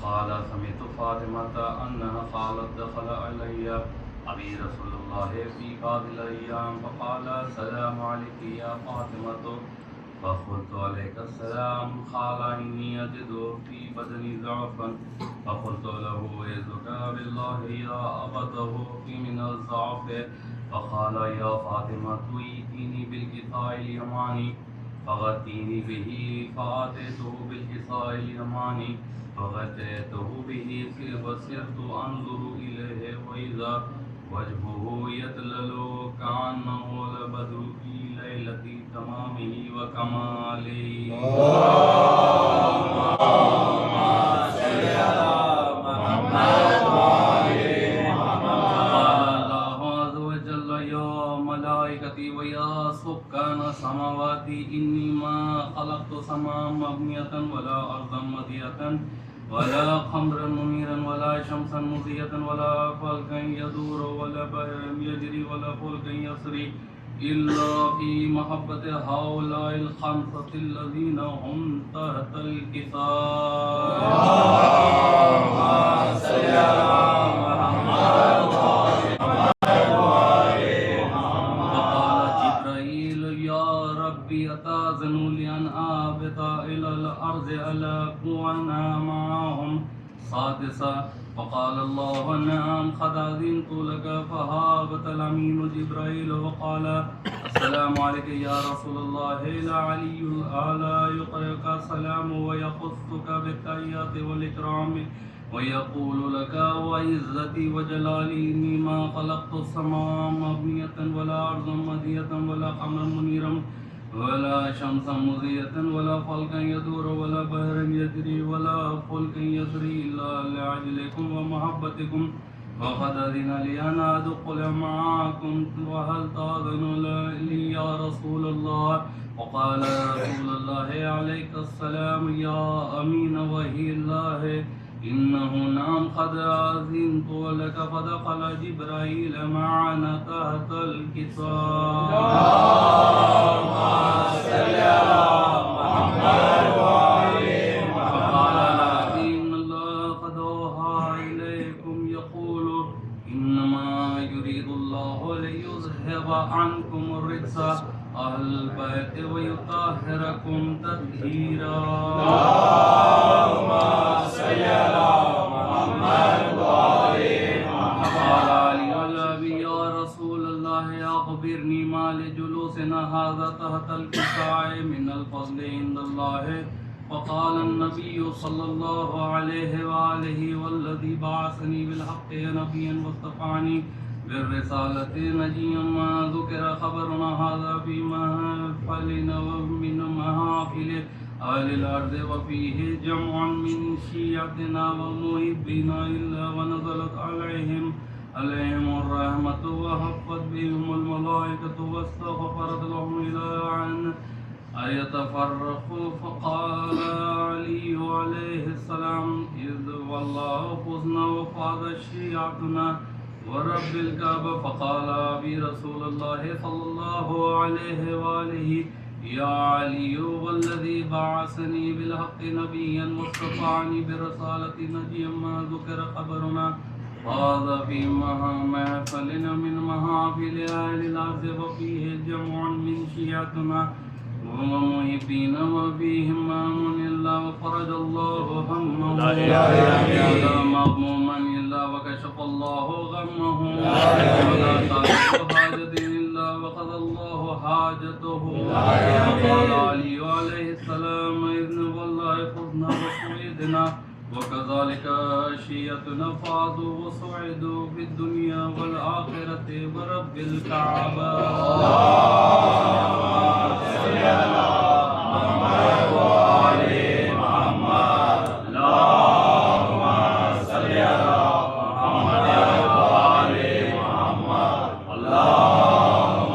قال سمعت فاطمة أنها قالت دخل علي أبي رسول الله في بعض الأيام فقال السلام عليك يا فاطمة فقلت عليك السلام. قال إني أجد في بدني ضعفا فقلت له أعوذك بالله يا أبده في من الضعف. فقال يا فاطمة ائتني بالكساء اليماني فغطيني به. فأتيته بالكساء اليماني فغطيته به فصرت أنظر إليه وإذا وجهه يتلل كأنه البدر في ليلة تمامه وكماله. اللهم صل على محمد وآل محمد. قال الله عز وجل يا ملائكتي ويا سكان السماوات إني ما خلقت سماء مبنية ولا أرضا مضية ولا قمرا منيرا ولا شمسا مضية ولا فلكا يدور ولا بحر يجري ولا فلكا يسري إلا في محبة هؤلاء الخمسة الذين هم تحت الكتاب. اللهم صل على محمد وآل محمد. وقال جبرائيل يا ربي أتأذن لي أن أهبط إلى الأرض ألا أكون معهم سادسا. فقال الله نعم قد أذنت لك. فهابط الأمين جبرائيل وقال السلام عليك يا رسول الله. العلي الأعلى يقرئك السلام ويخصك بالتحيات والإكرام ويقول لك وعزتي وجلالي إني ما خلقت السماء مبنية ولا أرضا مضية ولا قمرا منيرا ولا شمسا مضية ولا فلكا يدور ولا بحر يجري ولا فلك يسري إلا لأجلكم ومحبتكم. وقد أذن لي أن أدخل معكم وهل تأذن لي يا رسول الله؟ وقال رسول الله عليك السلام يا أمين وحي الله إنه نعم قد أذنت لك. فدخل جبرائيل معنا تحت الكساء. اللهم صل على محمد وآل محمد. فقال إن الله قد أوحى إليكم يقول إنما يريد الله ليذهب عنكم الرجس أهل البيت ويطهركم تطهيرا. اللهم صل على محمد وآل محمد. قال علي يا رسول الله أخبرني ما لجلوسنا هذا تحت الكساء من الفضل عند الله. فقال النبي صلى الله عليه وآله والذي بعثني بالحق نبيا واصطفاني بالرسالة نجيا ما ذكر خبرنا هذا في محفلنا ومن محافل أهل الأرض وفيه جمع من شيعتنا ومحبنا إلا ونزلت عليهم الرحمة وحفت بهم الملائكة واستغفرت لهم إلى أن يتفرقوا. فقال علي عليه السلام إذ والله فزنا وفاض شيعتنا ورب الكعبة. فقال أبي رسول الله صلى الله عليه وآله يا علي والذي بعثني بالحق نبيا واصطفاني برسالة نجيا ما ذكر خبرنا هذا في محفلنا من محافل أهل الأرض وفيه جمع من شيعتنا ومحبين وفيهم مامون إلا وفرج الله همه ولا مغموما إلا وكشف الله غمه ولا تعرف حاجة إلا وقضى الله حاجته. وقال علي عليه السلام إذن والله فزنا وسعدنا وكذلك شيعتنا فازوا وسعدوا في الدنيا والآخرة ورب الكعبة. اللهم صل على محمد وآل محمد. اللهم صل على محمد وآل محمد. اللهم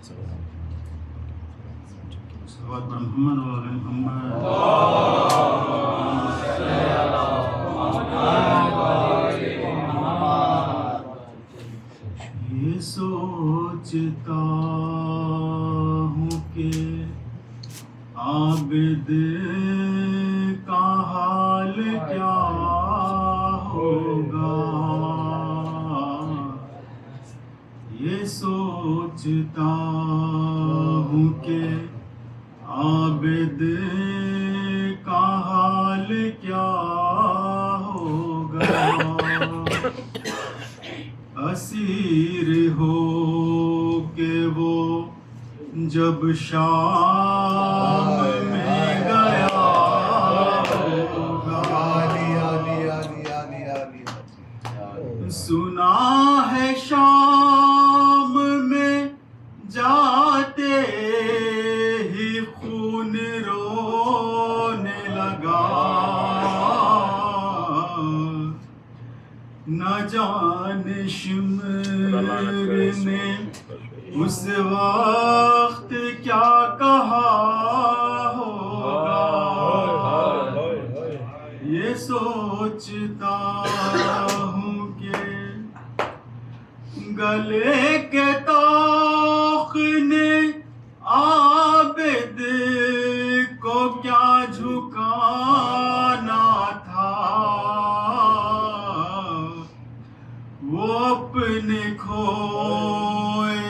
صلوات بر محمد و آل محمد. یہ سوچتا ہوں کہ عابد کا حال کیا ہوگا. یہ سوچتا ہوں کہ عابد کا حال کیا ہوگا. اسیر ہو کہ وہ جب شام میں گیا ہوگا. سنا ہے شام میں جاتے ہی خون رونے لگا. نہ جانے شمر نے اس وقت کیا کہا ہوگا. یہ سوچتا ہوں کہ گلے کے طوق نے عابد کو کیا جھکانا تھا. وہ اپنے کھوئے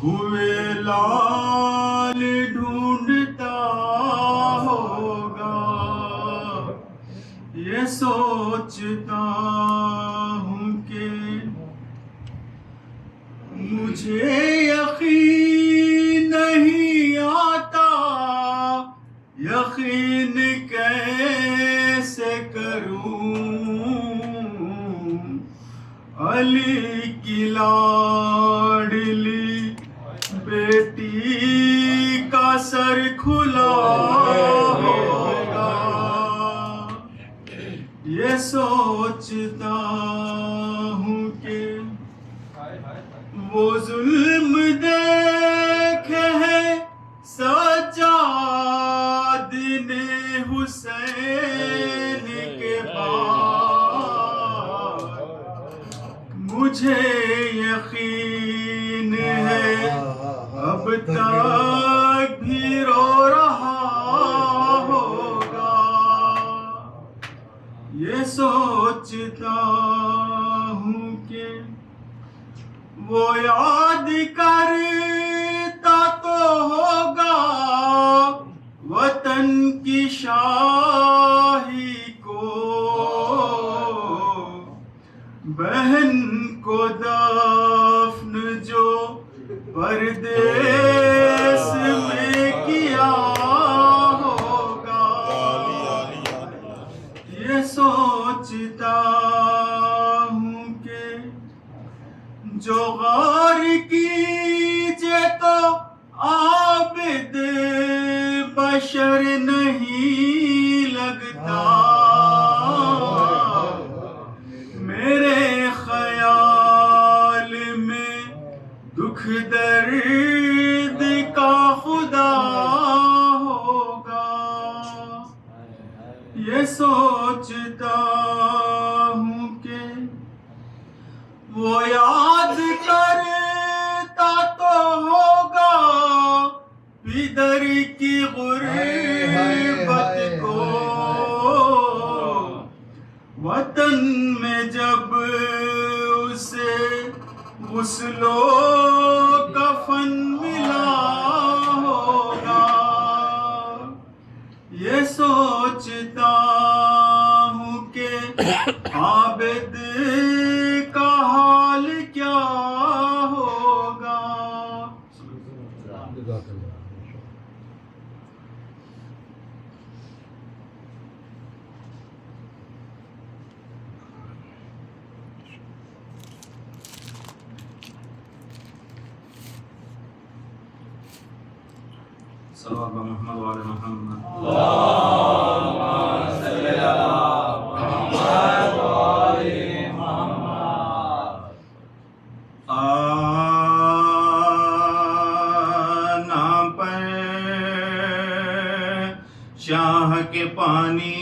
ہوئے لال ڈھونڈتا ہوگا. یہ سوچتا ہوں کہ مجھے یقین نہیں آتا یقین کیسے کروں. علی کی لاڈلی بیٹی کا سر کھلا ہوگا. یہ سوچتا ہوں کہ وہ ظلم دیکھے ہے سجاد نے حسین کے بعد. مجھے یقین ہے اب تک بھی رو رہا ہوگا. یہ سوچتا ہوں کہ وہ یاد کرتا تو ہوگا وطن کی شاہی کو. بہن کو دفن جو پردیس میں کیا ہوگا. یہ سوچتا ہوں کہ جو غار کیجے تو عابد بشر نہیں لگتا. میرے خیال میں دکھ درد کا خدا ہوگا. یہ سوچتا ہوں کہ وہ یاد کرتا تو ہوگا پدر کی غربت کو. وطن میں جب اسے غسل و کفن ملا ہوگا. یہ سوچتا ہوں کہ عابد کا حال کیا ہوگا. صلوات بر محمد و آل محمد. اللهم صل علی محمد و آل محمد. شاہ کے پانی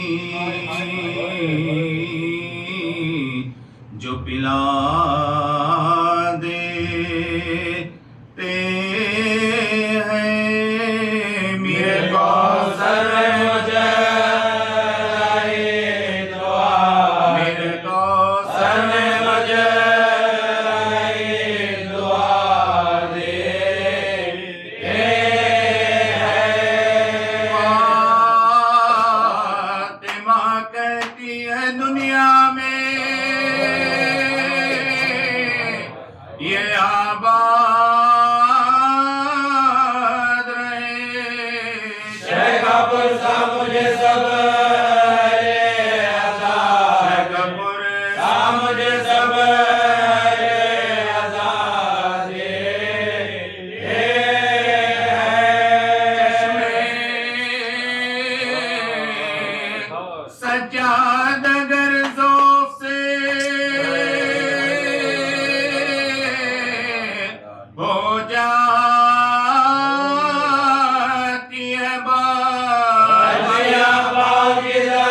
جو پلا دیتے ہیں میرے کوثر مجھے دعا میرے کوثر مجھے دعا دیتے ہیں فاطمہ کہتی ہے دنیا میں یہ آباد رہے شیخ پرسا مجھے سب شیخ پرسا مجھے سب سجاد اگر ذوق سے ہو جاتی ہے بات یا پاکیزہ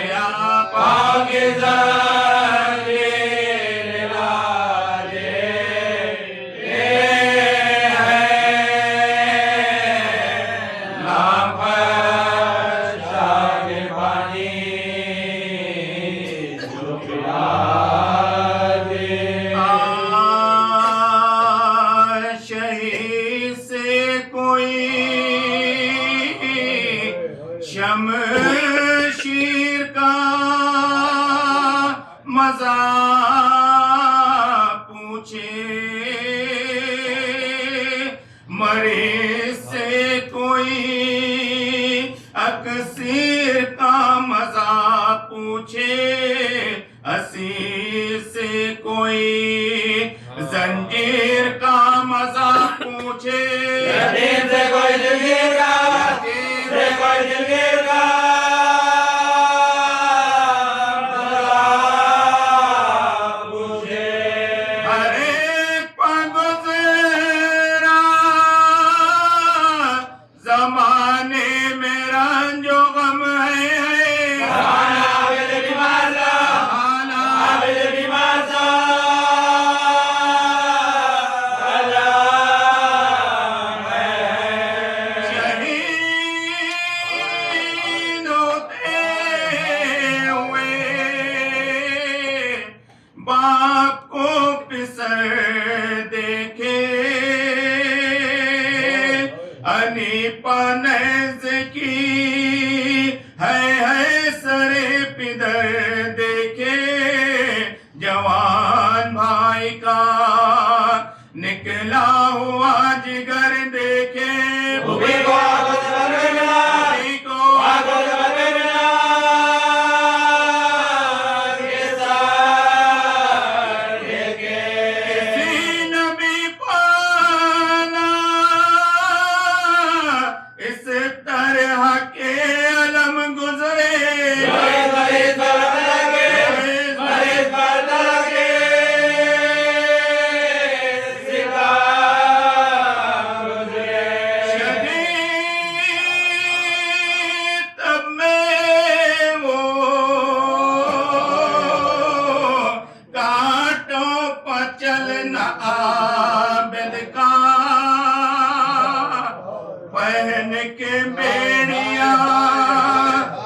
یا پاکیزہ شہید سے کوئی شمشیر کا مزہ پوچھے مریض سے کوئی اکسیر کا مزہ پوچھے اسیر سے کوئی زنجیر کا مزہ پوچھے یتیم سے کوئی دلگیر کا سے کوئی دلگیر کا مزہ پوچھے ہر ایک پر گزرا زمانے میں رنج و غم ہے باپ کو پسر دیکھے انی پنیز کی ہے سر پدر دیکھے جوان بھائی کا نکلا ہوا جگر دیکھے بھوکی کو آگو زبر ملا بھوکی کو آگو زبر ملا چلنا عابد کا پہن کے بیڑیاں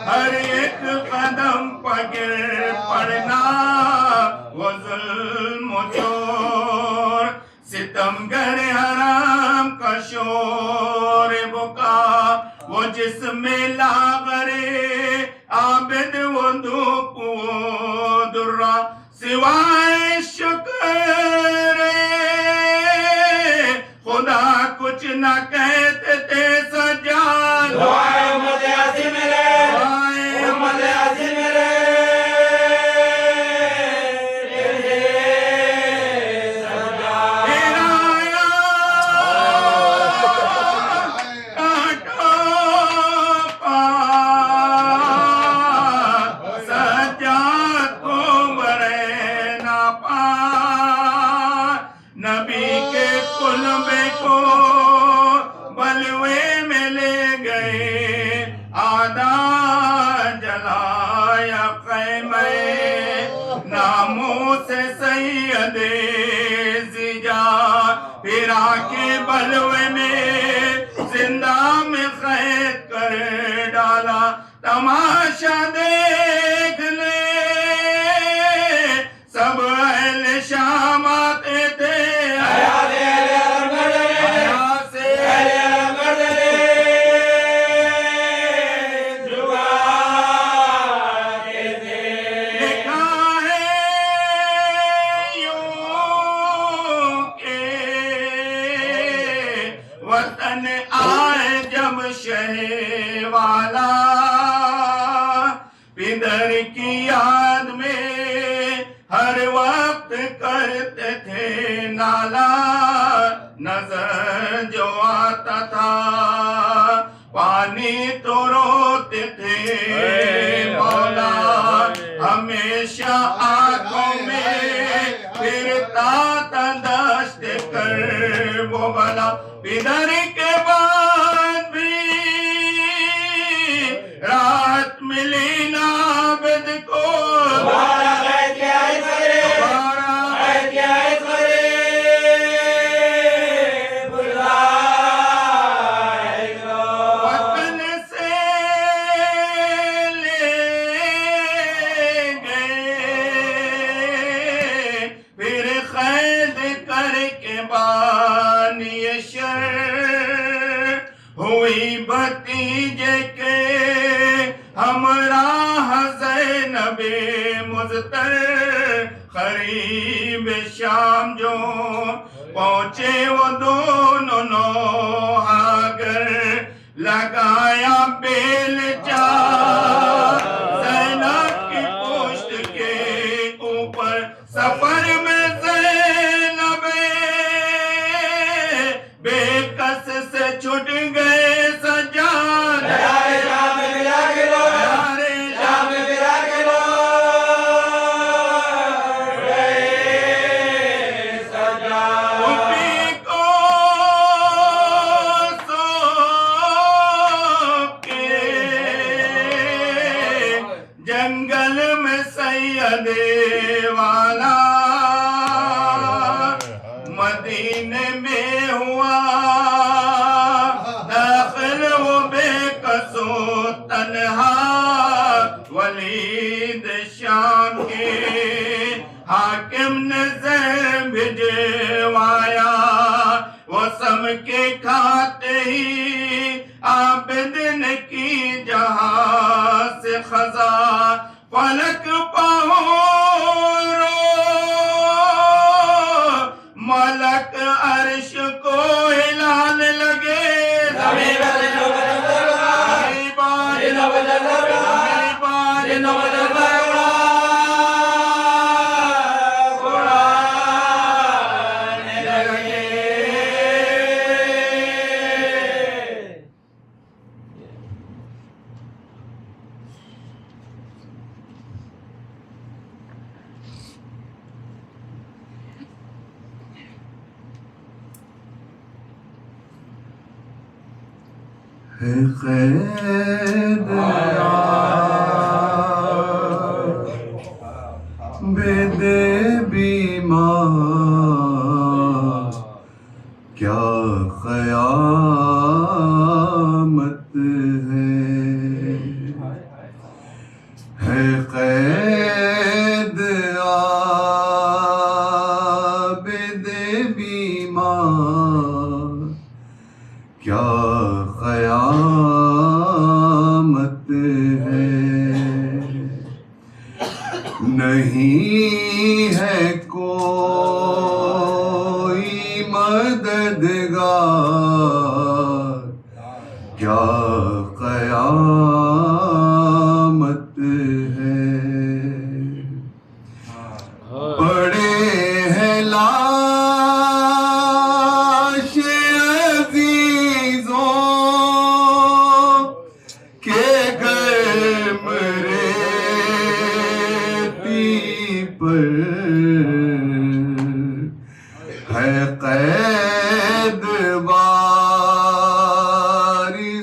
ہر ایک قدم پگر پڑنا وہ ظلم و چور ستمگر حرام کا شور بکا وہ جسم لاغرے عابد وہ دھوپ وہ درہ سوائے شکر خدا کچھ نہ کہتے تھے سجاد دعائے امت عظیم ملے دعائے امت عظیم ملے نبی کے قلب کو بلوے سے سید زجا پھرا کے بلوے میں زندہ میں قید کر ڈالا تماشا دیکھ لے سب اہل شام آتے تھے وطن آئے جب شہ والا پدر کی یاد میں ہر وقت کرتے تھے نالا نظر جو آتا تھا پانی تو روتے تھے مولا ہمیشہ آنکھوں میں پھرتا تھا دشت کر وہ بلا پدر کے بعد بھی رات ملی نابد کو وطن سے لے گئے پھر قید کر کے بانی شر ہوئی بھتیجے کے ہمراہ زینب مضطر قریب شام جو پہنچے وہ دونوں نوحاگر لگایا بیل جا زینب کی پشت کے اوپر سفر میں زینب بے کس سے چھٹ گئے سجاد جنگل میں سید والا مدینے میں ہوا داخل وہ بے قصو تنہا ولید شام کے حاکم نے زہر بھجوایا وہ سم کے کھاتے ہی عابد نے کی جہاں سے خزا فلک پہورو ملک عرش کو ہلانے لگے ہے قید عابد بیمار کیا قیامت ہے قید عابد بیمار کیا قیامت ہے نہیں ہے کوئی مددگار کیا قیامت ہے بڑے ہیں لاش عزیزوں کے گرم ریتی پر ہے قید باری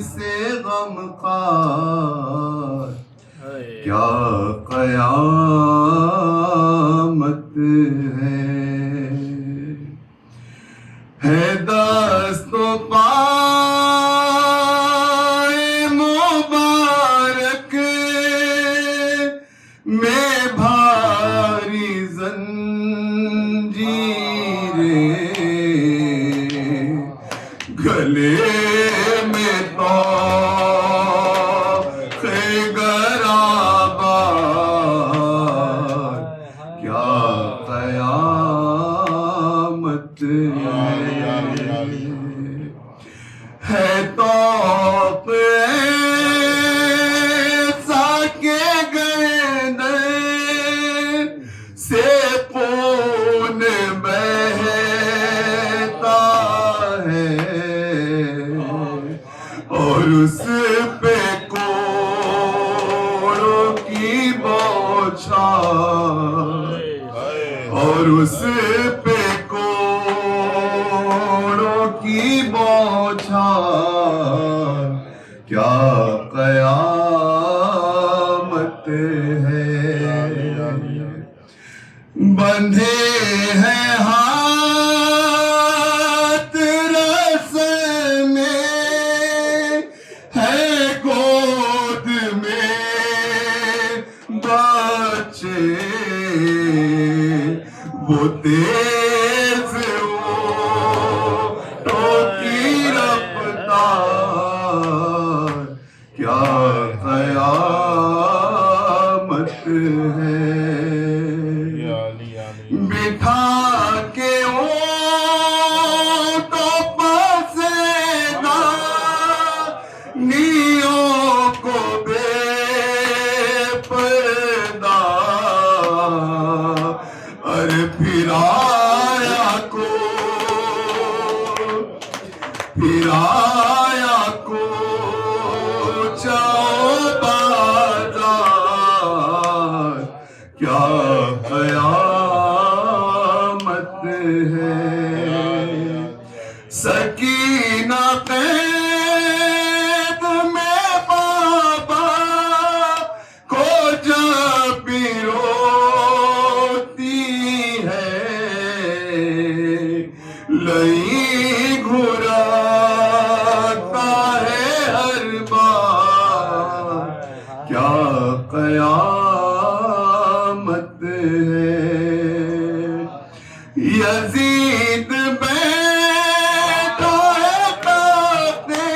سے غم خار کیا قیامت ہے دست و پائے مبارک میں بھاری زنجیریں، گلے میں طوق گرابات، کیا قیامت ہے طوق ایسا کہ گردن سے خون بہتا ہے، اور اس پہ کوڑوں کی بوچھار، اور اس پہ کوڑوں کی بوچھار، کیا قیامت ہے۔ بندھے ہیں ہاتھ رسے میں، ہے گود میں بچے، وہ تیز اونٹوں کی رفتار، کیا قیامت ہے۔ بٹھا کے اونٹوں پر سے دانیوں کو بے پردہ، ارے پھرایا کو چاؤ بازار، کیا قیامت ہے۔ سکینہ قید میں بابا کو جب بھی روتی ہے، لئی گھراتا ہے ہر بار، کیا قیامت ہے۔ یزید بیٹھا ہے تاختے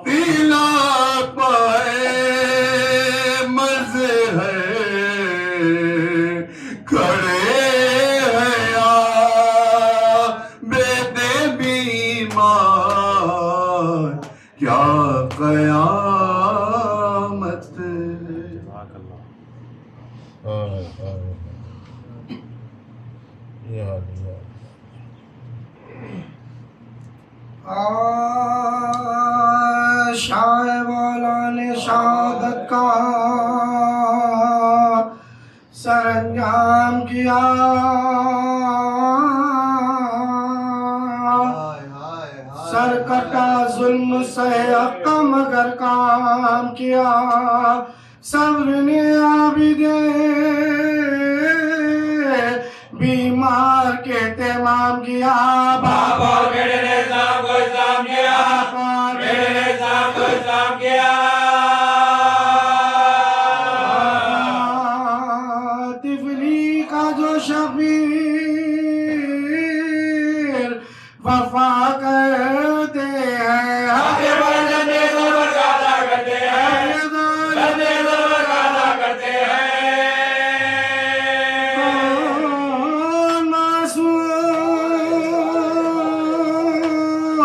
طلا پائے مظہر، کھڑے ہیں عابد بیمار، کیا قیامت ہے۔ شاہ والا نے شہادت کا سرانجام کیا، سر کٹا ظلم سے حق مگر کام کیا، صبر نے عابد بیمار کے تمام کیا، بابا میرے نظام کو اسلام کیا، میرے نظام کو اسلام کیا۔ طفلی کا جو شبیر وفا کرتے ہیں، آگے بڑھ جاتے صبر کا ادا کرتے ہیں، جاتے صبر کا ادا کرتے ہیں۔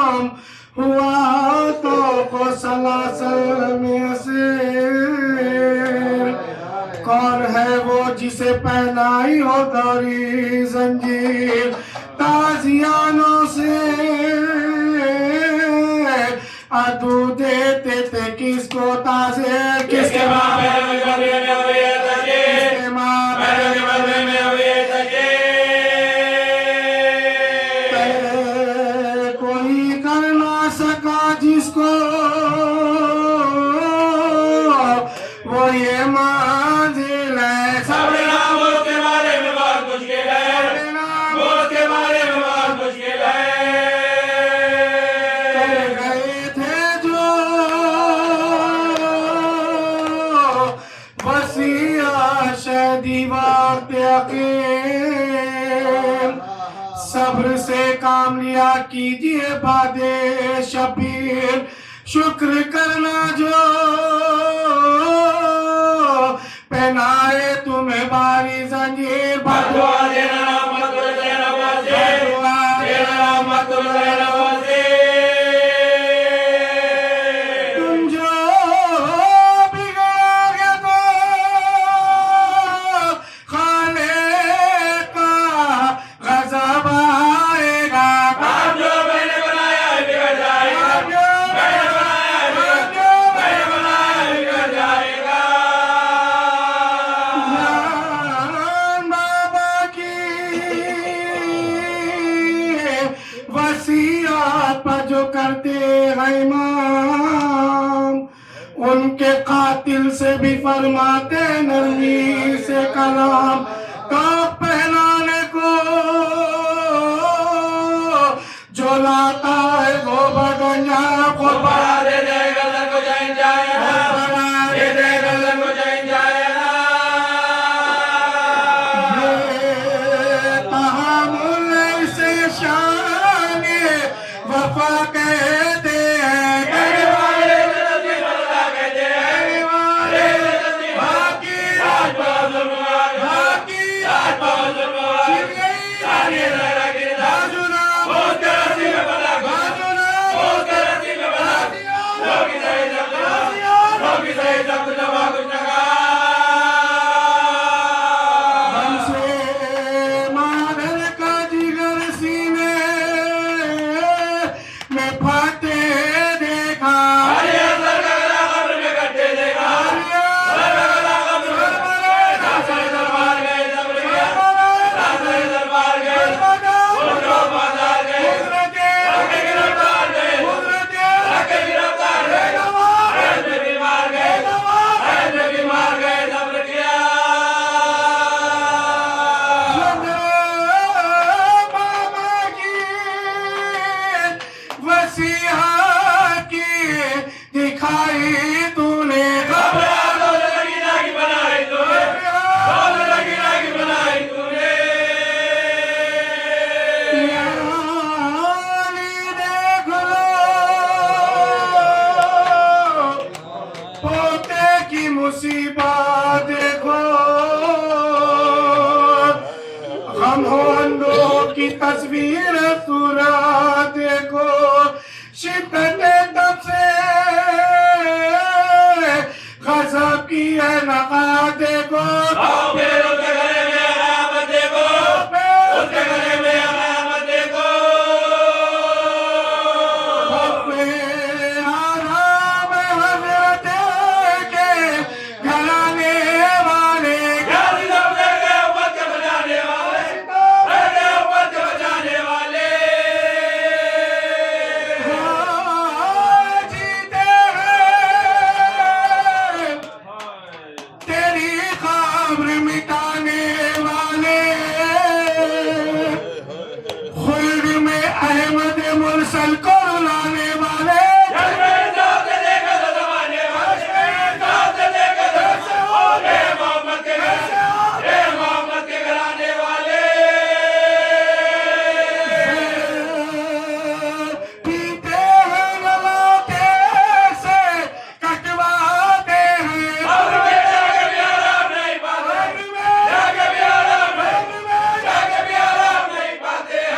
معصوم ہوا تو کو سلاسل میں اسیر، کون ہے وہ جسے پہنائی ہو دوری زنجیر، تازیانوں سے عدو دیتے تھے کس کو تازے، کس کے ماں بہنوں کے بدلے میں ہوئی ہے تجھے، کس کے ماں بہنوں کے بدلے میں ہوئی ہے تجھے۔ کوئی کر نہ سکا جس کو وہ یہ منزل ہے، صبر نام موت کے بارے میں بہت مشکل ہے، موت کے بارے میں بہت مشکل ہے۔ کام لیا کیجئے باد شبیر شکر کرنا جو پہنائے تمہیں باری زنجیر بدعا دینا رحمت الزین وزیر دینا رحمت الزین وزیر تم جو بگڑو گے تو خالق کا غضب آئے گا کام جو میں نے بنایا ہے بگڑ جائے گا میں نے بنایا ہے بگڑ جائے گا جان بابا کی وصیت پر جو کرتے ہیں امام ان کے قاتل سے بھی فرماتے نرمی سے کلام کاف پہنانے کو جو لاتا ہے وہ بگنجا خود بڑا دے دے گردن کو جائیں جائے نا دے دے گردن کو جائیں جائے نا تحمل سے شان وفا کہتے ہیں میرے والے نصیب اللہ کہتے ہیں میرے نصیب باقی آج بہت ظلم باقی آج بہت ظلم ساری ذرا گردہ بہت کے نصیب میں بلا بہت کے نصیب میں بلا لوگی صحیح سب جمع کچھ نہ کہا ہم سے مادر کا جگر سینے میں پھاٹے دیکھا ہری اثر کا گلا قبر میں کٹے دیکھا راستے دربار گئے صبر کیا راستے دربار گئے اٹھو بازار گئے رکھے گرفتار گئے رکھے گرفتار گئے حید میں بیمار گئے حید میں بیمار گئے صبر کیا بابا کی وصیت کی دکھائی تو نے خبر دولت لگینا کی بنائی تو نے دولت لگینا کی بنائی تو نے یا علی دیکھ لو پوتے کی مصیبت دیکھو غم ہو اندوہ کی تصویر صورت دیکھو شدت تب سے غضب کی ہے نقاط دیکھو آؤ پھر اس کے گلے میں علامت دیکھو اس کے گلے میں علامت دیکھو اپنے آرام حضرت کے گھرانے والے گھر سب سے گئے امت کے بچانے والے گئے امت کے بچانے والے جیتے ہیں تیری قبر مٹانے والے خلد میں احمد مرسل کو رلانے والے ذات سے لے کر زمانے والے ذات سے لے کر اے محمد کے گھرانے والے پیتے ہیں نلاتے سے کٹواتے ہیں قبر میں جا کے بھی آرام نہیں پاتے جا کے بھی آرام نہیں پاتے ہیں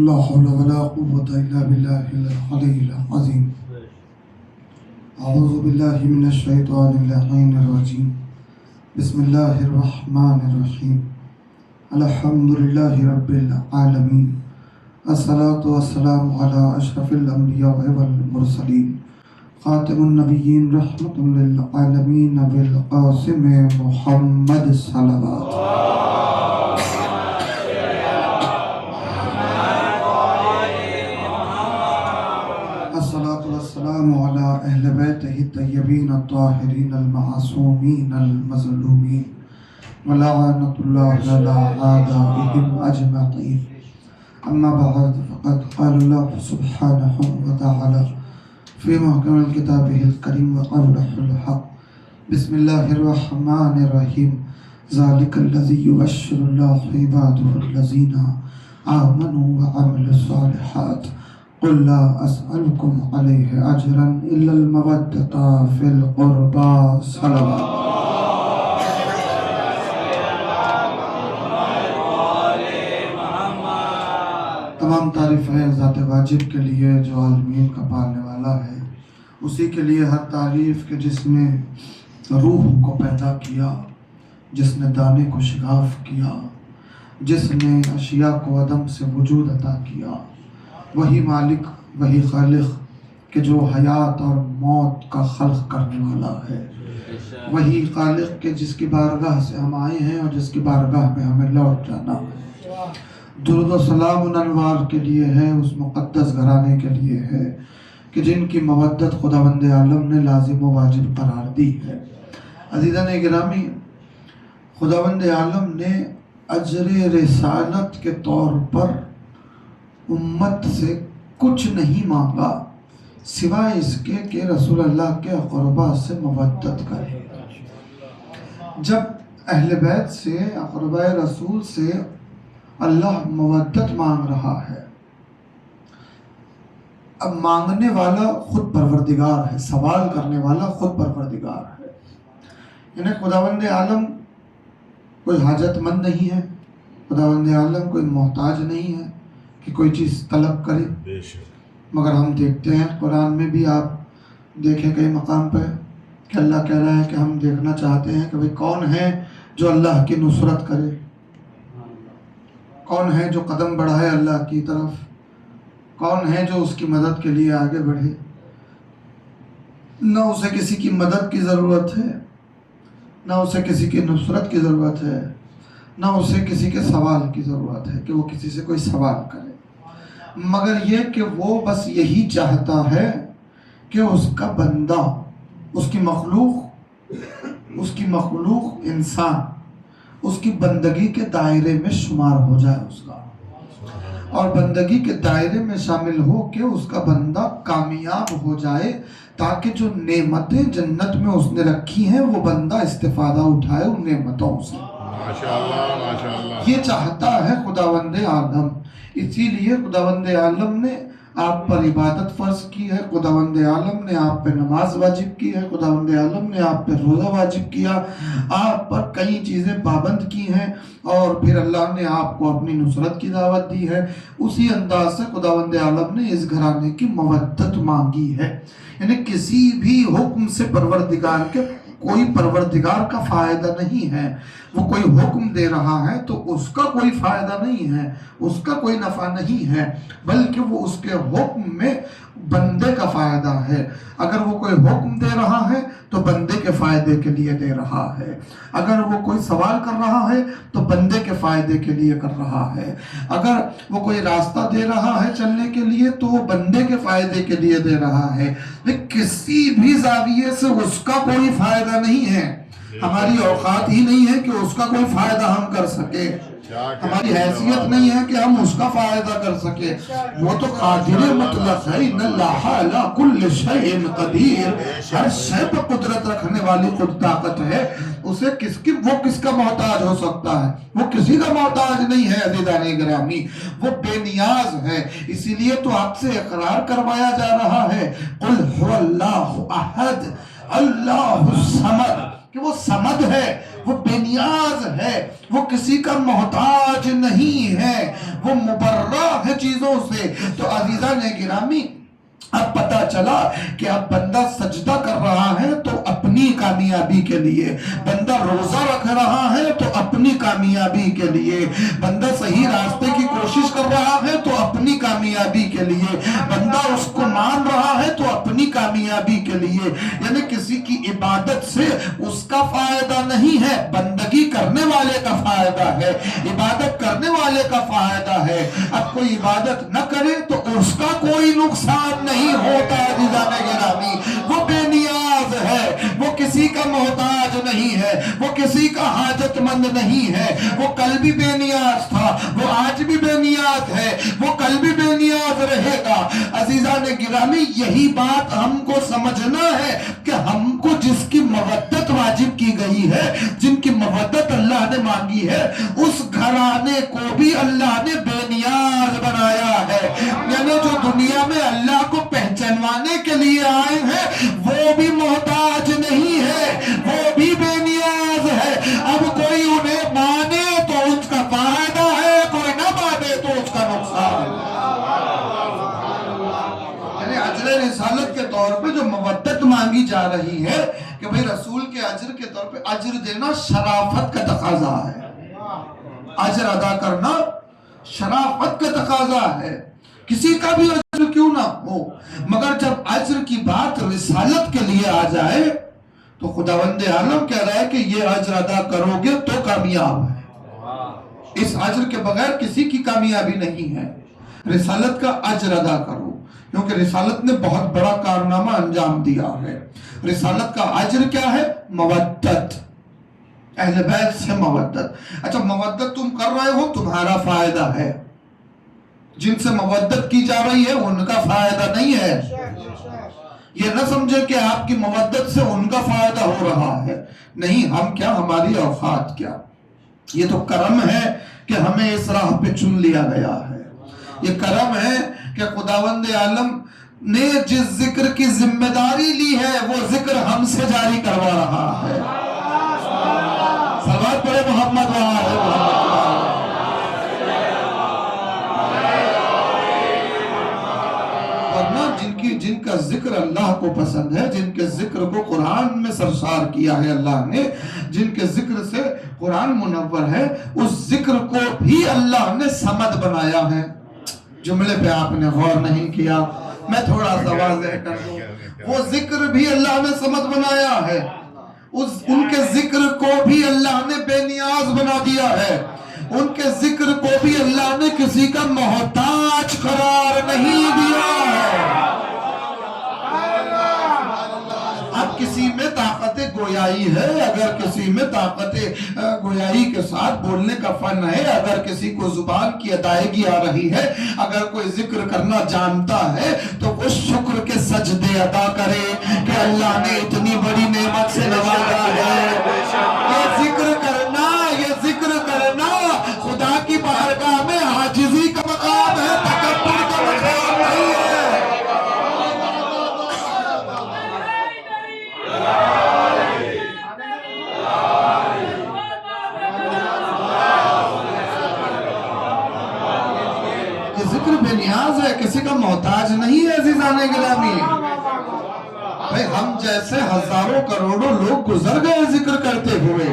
لا حول ولا قوة إلا بالله العلي العظيم. أعوذ بالله من الشيطان اللعين الرجيم. بسم الله الرحمن الرحيم. الحمد لله رب العالمين. الصلاة والسلام على أشرف الأنبياء والمرسلين خاتم النبيين رحمة للعالمين بالقاسم محمد صلوات. الصلاة والسلام على أهل بيته الطيبين الطاهرين المعصومين المظلومين ولعنة الله على أعدائهم أجمعين. أما بعد فقد قال الله سبحانه وتعالى في محكم كتابه الكريم وقوله الحق بسم الله الرحمن الرحيم ذلك الذي يبشر الله عباده الذين آمنوا وعملوا الصالحات قل لا أسألكم عليه أجرا إلا المودة في القربى. صلوات. تمام تعریف ہے ذات واجب کے لیے جو عالمین کا پالنے والا ہے، اسی کے لیے ہر تعریف کہ جس نے روح کو پیدا کیا، جس نے دانے کو شگاف کیا، جس نے اشیاء کو عدم سے وجود عطا کیا، وہی مالک، وہی خالق کہ جو حیات اور موت کا خلق کرنے والا ہے، وہی خالق کہ جس کی بارگاہ سے ہم آئے ہیں اور جس کی بارگاہ میں ہمیں لوٹ جانا ہے۔ درود و سلام ان انوار کے لیے ہے، اس مقدس گھرانے کے لیے ہے کہ جن کی مودت خداوند عالم نے لازم و واجب قرار دی ہے۔ عزیزان گرامی، خداوند عالم نے اجر رسالت کے طور پر امت سے کچھ نہیں مانگا سوائے اس کے کہ رسول اللہ کے اقربا سے مودت کرے۔ جب اہل بیت سے، اقرباء رسول سے اللہ مودت مانگ رہا ہے، اب مانگنے والا خود پروردگار ہے، سوال کرنے والا خود پروردگار ہے۔ یعنی خداوند عالم کوئی حاجت مند نہیں ہے، خداوند عالم کوئی محتاج نہیں ہے کہ کوئی چیز طلب کرے، مگر ہم دیکھتے ہیں قرآن میں بھی، آپ دیکھیں کئی مقام پہ کہ اللہ کہہ رہا ہے کہ ہم دیکھنا چاہتے ہیں کہ بھئی کون ہے جو اللہ کی نصرت کرے، کون ہے جو قدم بڑھائے اللہ کی طرف، کون ہے جو اس کی مدد کے لیے آگے بڑھے۔ نہ اسے کسی کی مدد کی ضرورت ہے، نہ اسے کسی کی نصرت کی ضرورت ہے، نہ اسے کسی کے سوال کی ضرورت ہے کہ وہ کسی سے کوئی سوال کرے، مگر یہ کہ وہ بس یہی چاہتا ہے کہ اس کا بندہ، اس کی مخلوق انسان اس کی بندگی کے دائرے میں شمار ہو جائے اس کا، اور بندگی کے دائرے میں شامل ہو کہ اس کا بندہ کامیاب ہو جائے، تاکہ جو نعمتیں جنت میں اس نے رکھی ہیں وہ بندہ استفادہ اٹھائے ان نعمتوں سے۔ ماشاءاللہ، یہ چاہتا ہے خداوند عالم۔ اسی لیے خداوند عالم نے آپ پر عبادت فرض کی ہے، خداوند عالم نے آپ پہ نماز واجب کی ہے، خداوند عالم نے آپ پہ روزہ واجب کیا، آپ پر کئی چیزیں پابند کی ہیں، اور پھر اللہ نے آپ کو اپنی نصرت کی دعوت دی ہے۔ اسی انداز سے خداوند عالم نے اس گھرانے کی مودت مانگی ہے۔ یعنی کسی بھی حکم سے پروردگار کے کوئی پروردگار کا فائدہ نہیں ہے، وہ کوئی حکم دے رہا ہے تو اس کا کوئی فائدہ نہیں ہے، اس کا کوئی نفع نہیں ہے، بلکہ وہ اس کے حکم میں بندے کا فائدہ ہے۔ اگر وہ کوئی حکم دے رہا ہے تو بندے کے فائدے کے لیے دے رہا ہے، اگر وہ کوئی سوال کر رہا ہے تو بندے کے فائدے کے لیے کر رہا ہے، اگر وہ کوئی راستہ دے رہا ہے چلنے کے لیے تو وہ بندے کے فائدے کے لیے دے رہا ہے۔ کسی بھی زاویے سے اس کا کوئی فائدہ نہیں ہے، ہماری اوقات ہی نہیں ہے کہ اس کا کوئی فائدہ ہم کر سکے، ہماری حیثیت نہیں ہے کہ ہم اس کا فائدہ کر سکے۔ وہ تو قادر مطلق ہے، ان اللہ علی کل شیء قدیر، ہر شے پر قدرت رکھنے والی خود طاقت ہے، اسے وہ کس کا محتاج ہو سکتا ہے؟ وہ کسی کا محتاج نہیں ہے عزیزان گرامی، وہ بے نیاز ہے۔ اسی لیے تو آپ سے اقرار کروایا جا رہا ہے، قل هو اللہ احد اللہ الصمد، کہ وہ صمد ہے، وہ بے نیاز ہے، وہ کسی کا محتاج نہیں ہے، وہ مبرہ ہے چیزوں سے۔ تو عزیزان گرامی، اب پتہ چلا کہ اب بندہ سجدہ کر رہا ہے تو اپنی اپنی کامیابی کے لیے، بندہ روزہ رکھ رہا ہے تو اپنی کامیابی کے لیے، بندہ صحیح راستے کی کوشش کر رہا ہے تو اپنی کامیابی کے لیے، بندہ اس کو مان رہا ہے تو اپنی کامیابی کے لیے، یعنی کسی کی عبادت سے اس کا فائدہ نہیں ہے، بندگی کرنے والے کا فائدہ ہے، عبادت کرنے والے کا فائدہ ہے۔ اب کوئی عبادت نہ کرے تو اس کا کوئی نقصان نہیں ہوتا عزیزان گرامی، وہ بے نیاز ہے، وہ کسی کا محتاج نہیں ہے، وہ کسی کا حاجت مند نہیں ہے، وہ کل بھی بے نیاز تھا، وہ آج بھی بے نیاز ہے، وہ کل بھی بے نیاز رہے گا۔ عزیزان گرامی یہی بات ہم کو سمجھنا ہے کہ ہم کو جس کی مودت واجب کی گئی ہے، جن کی مودت اللہ نے مانگی ہے، اس گھرانے کو بھی اللہ نے بے نیاز بنایا ہے، یعنی جو دنیا میں اللہ کو پہچانوانے کے لیے آئے ہیں وہ بھی محتاج نہیں ہے، وہ بھی بے نیاز ہے۔ اب کوئی انہیں مانے تو اس کا فائدہ ہے، کوئی نہ مانے تو اس کا نقصان ہے۔ یعنی اجر رسالت کے طور پہ جو مودت مانگی جا رہی ہے کہ بھئی رسول کے اجر کے طور پہ اجر دینا شرافت کا تقاضا ہے، اجر ادا کرنا شرافت کا تقاضا ہے، کسی کا بھی اجر کیوں نہ ہو، مگر جب اجر کی بات رسالت کے لیے آ جائے تو خداوند عالم کہہ رہا ہے کہ یہ اجر ادا کرو گے تو کامیاب ہے، اس اجر کے بغیر کسی کی کامیابی نہیں ہے۔ رسالت کا اجر ادا کرو، کیونکہ رسالت نے بہت بڑا کارنامہ انجام دیا ہے۔ رسالت کا اجر کیا ہے؟ مودت، اہل بیت سے مودت۔ اچھا مودت تم کر رہے ہو، تمہارا فائدہ ہے، جن سے مودت کی جا رہی ہے ان کا فائدہ نہیں ہے، یہ نہ سمجھے کہ آپ کی مودت سے ان کا فائدہ ہو رہا ہے، نہیں، ہم کیا، ہماری اوقات کیا، یہ تو کرم ہے کہ ہمیں اس راہ پہ چن لیا گیا ہے، یہ کرم ہے کہ خداوند عالم نے جس ذکر کی ذمہ داری لی ہے وہ ذکر ہم سے جاری کروا رہا ہے۔ صلوات پڑھے محمد و آل محمد۔ ورنہ جن کا ذکر اللہ کو پسند ہے، جن کے ذکر کو قرآن میں سرشار کیا ہے اللہ نے، جن کے ذکر سے قرآن منور ہے، اس ذکر کو بھی اللہ نے صمد بنایا ہے۔ جملے پہ آپ نے غور نہیں کیا، میں تھوڑا سا واضح کر دوں، وہ ذکر بھی اللہ نے صمد بنایا ہے، ان کے ذکر کو بھی اللہ نے بے نیاز بنا دیا ہے، ان کے ذکر کو بھی اللہ نے کسی کا محتاج قرار نہیں دیا ہے۔ اب کسی میں طاقت گویائی ہے، اگر کسی میں طاقت گویائی کے ساتھ بولنے کا فن ہے، اگر کسی کو زبان کی ادائیگی آ رہی ہے، اگر کوئی ذکر کرنا جانتا ہے تو وہ شکر کے سجدے ادا کرے کہ اللہ نے اتنی بڑی نعمت سے نوازا ہے۔ یہ ذکر کرنا خدا کی بارگاہ میں عاجزی کا مقام ہے، تکبر کا مقام نہیں ہے۔ بے نیاز ہے، کسی کا محتاج نہیں ہے عزیزان گرامی۔ بھئی ہم جیسے ہزاروں کروڑوں لوگ گزر گئے ذکر کرتے ہوئے،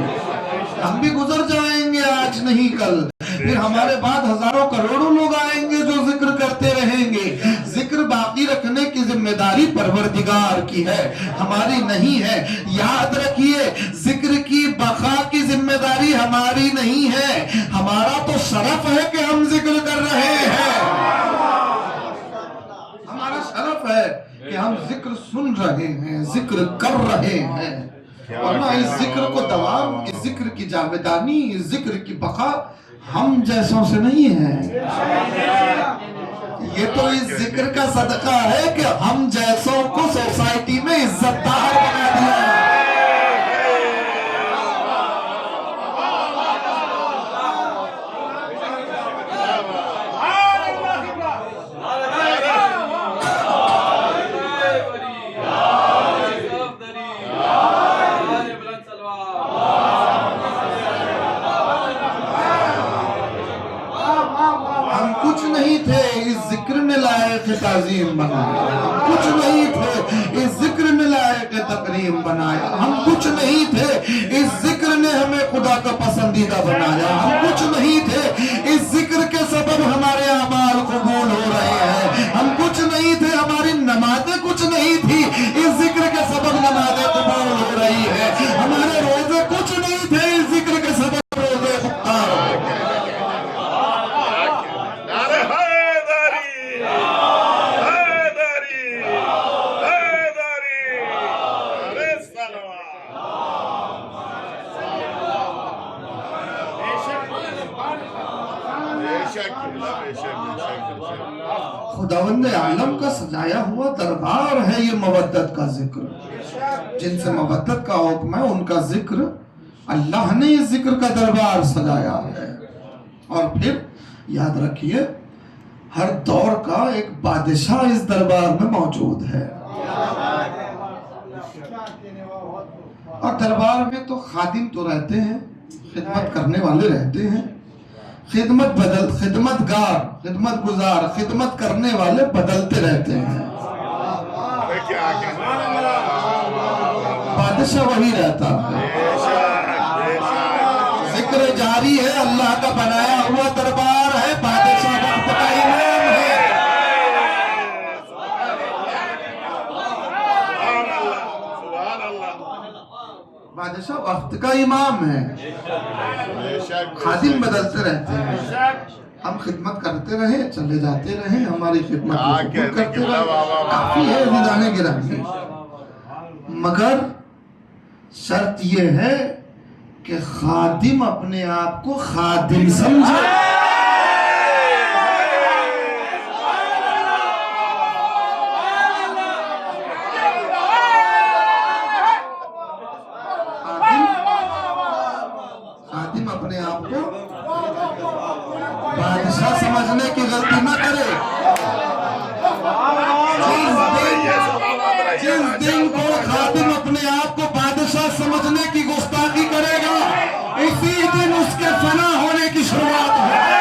ہم بھی گزر جائیں گے آج نہیں کل، پھر ہمارے بعد ہزاروں کروڑوں لوگ آئیں گے جو ذکر کرتے رہیں گے۔ ذکر باقی رکھنے کی ذمہ داری پروردگار کی ہے، ہماری نہیں ہے۔ یاد رکھیے ذکر کی بقا کی ذمہ داری ہماری نہیں ہے، ہمارا تو شرف ہے کہ ہم ذکر کر رہے ہیں، ہمارا شرف ہے کہ ہم ذکر سن رہے ہیں، ذکر کر رہے ہیں، ورنہ اس ذکر کو دوام، اس ذکر کی جاودانی، اس ذکر کی بقا ہم جیسوں سے نہیں ہے۔ یہ تو اس ذکر کا صدقہ ہے کہ ہم جیسوں کو سوسائٹی میں عزت دار بنا دیا ہے۔ تعظیم بنایا، ہم کچھ نہیں تھے، اس ذکر نے لائق تکریم بنایا، ہم پسندیدہ بنایا. ہم کچھ نہیں تھے, اس ذکر کے سبب ہمارے اعمال قبول ہو رہے ہیں. ہم کچھ نہیں تھے, ہماری نمازیں کچھ نہیں تھی, اس ذکر کے سبب نمازیں قبول ہو رہی ہے. ہمارے روزے کچھ نہیں تھے, اس ذکر کے سبب روزے مختار ہو گئے. نعرہ حیدری حیدری حیدری نعرہ صلوات. خداوند عالم کا سجایا ہوا دربار ہے یہ مودت کا ذکر. جن سے مودت کا حکم ہے ان کا ذکر, اللہ نے اس ذکر کا دربار سجایا ہے. اور پھر یاد رکھیے ہر دور کا ایک بادشاہ اس دربار میں موجود ہے. اور دربار میں تو خادم تو رہتے ہیں, خدمت کرنے والے رہتے ہیں, خدمت گزار خدمت کرنے والے بدلتے رہتے ہیں. بادشاہ وہی رہتا ہے. ذکر جاری ہے, اللہ کا بنایا ہوا دربار ہے, بادشاہ وقت کا امام ہے. بادشاہ وقت کا امام ہے. خادم بدلتے رہتے ہیں. ہم خدمت کرتے رہے, چلے جاتے رہے, ہماری خدمت قبول کرتے رہے, کافی ہے رضانے گرامی. مگر شرط یہ ہے کہ خادم اپنے آپ کو خادم سمجھے. خادم اپنے آپ کو بادشاہ سمجھنے کی غلطی نہ کرے. جس دن کو خادم اپنے آپ کو بادشاہ سمجھنے کی گستاخی کرے گا, اسی دن اس کے فنا ہونے کی شروعات ہے.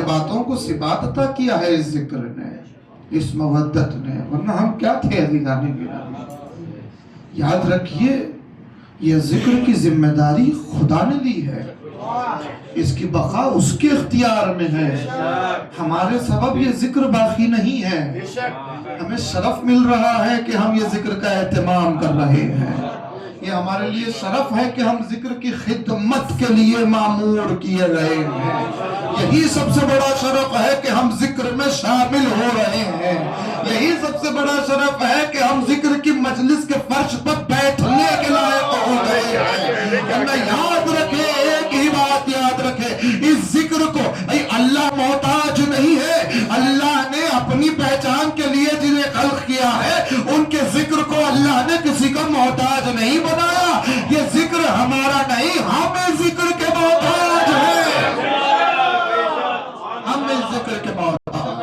باتوں کو ثبات عطا کیا ہے اس ذکر نے, اس مودت نے, ورنہ ہم کیا تھے عزیزانے گرامی. یاد رکھیے یہ ذکر کی ذمہ داری خدا نے لی ہے, اس کی بقا اس کے اختیار میں ہے. ہمارے سبب یہ ذکر باقی نہیں ہے. ہمیں شرف مل رہا ہے کہ ہم یہ ذکر کا اہتمام کر رہے ہیں. یہ ہمارے لیے شرف ہے کہ ہم ذکر کی خدمت کے لیے معمور کیے گئے ہیں. یہی سب سے بڑا شرف ہے کہ ہم ذکر میں شامل ہو رہے ہیں. یہی سب سے بڑا شرف ہے کہ ہم ذکر کی مجلس کے فرش پر بیٹھنے کے لائق ہو گئے ہیں. یاد رکھے, ایک ہی بات یاد رکھے, اس ذکر کو اللہ محتاج نہیں ہے. اللہ نے اپنی پہچان کے لیے جنہیں خلق کیا ہے ان کے ذکر کو اللہ نے کسی کا محتاج نہیں بنایا. یہ ذکر ہمارا نہیں, ہم اس ذکر کے محتاج ہیں. ہم اس ذکر کے محتاج.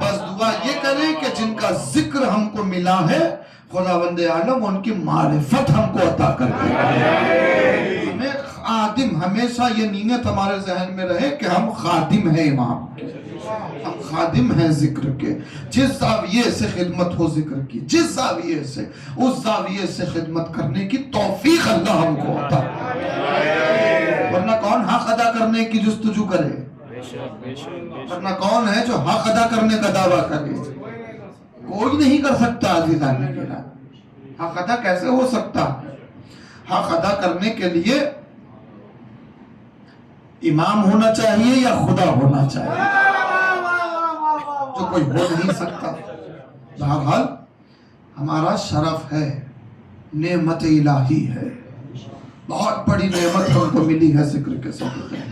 بس دعا یہ کریں کہ جن کا ذکر ہم کو ملا ہے خداوند عالم ان کی معرفت ہم کو عطا کر دے. ہمیں خادم, ہمیشہ یہ نیت ہمارے ذہن میں رہے کہ ہم خادم ہیں امام کے, ہم خادم ہیں ذکر کے. جس زاویے سے خدمت ہو ذکر کی, جس زاویے سے, اس زاویے سے خدمت کرنے کی توفیق اللہ ہم کو عطا کرے. ورنہ کون حق ادا کرنے کی جستجو کرے؟ ورنہ کون ہے جو حق ادا کرنے کا دعویٰ کرے؟ کوئی نہیں کر سکتا عزیزان گرامی. حق ادا کیسے ہو سکتا ہے؟ حق ادا کرنے کے لیے امام ہونا چاہیے یا خدا ہونا چاہیے, جو کوئی ہو نہیں سکتا. بہرحال ہمارا شرف ہے, نعمت الہی ہے, بہت بڑی نعمت ہم کو ملی ہے ذکر کے صدقے.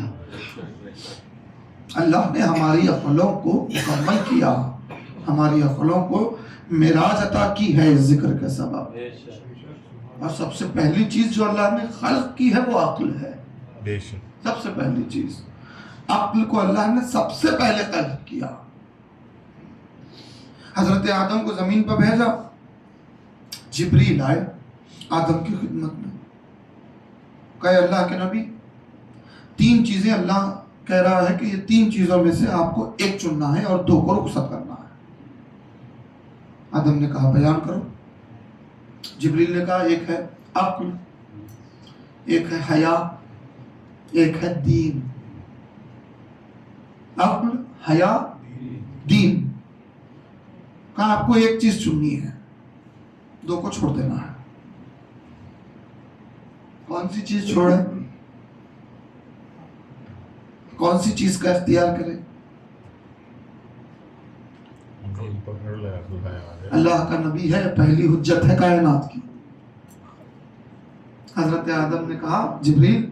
اللہ نے ہماری عقلوں کو مکمل کیا, ہماری عقلوں کو معراج عطا کی ہے اس ذکر کے سبب. اور سب سے پہلی چیز جو اللہ نے خلق کی ہے وہ عقل ہے. سب سے پہلی چیز عقل کو اللہ نے سب سے پہلے خلق کیا. حضرت آدم کو زمین پر بھیجا، جبریل آئے آدم کی خدمت میں، کہے اللہ کے نبی 3 چیزیں اللہ کہہ رہا ہے کہ یہ 3 چیزوں میں سے آپ کو ایک چننا ہے اور 2 کو رخصت کرنا ہے۔ آدم نے کہا بیان کرو۔ جبریل نے کہا ایک ہے عقل، ایک ہے حیا، ایک ہے دین۔ عقل، حیا، دین۔ کہا آپ کو ایک چیز چننی ہے، 2 کو چھوڑ دینا ہے۔ کون سی چیز چھوڑے؟ کون سی چیز کا اختیار کرے؟ اللہ کا نبی ہے، پہلی حجت ہے کائنات کی۔ حضرت آدم نے کہا جبریل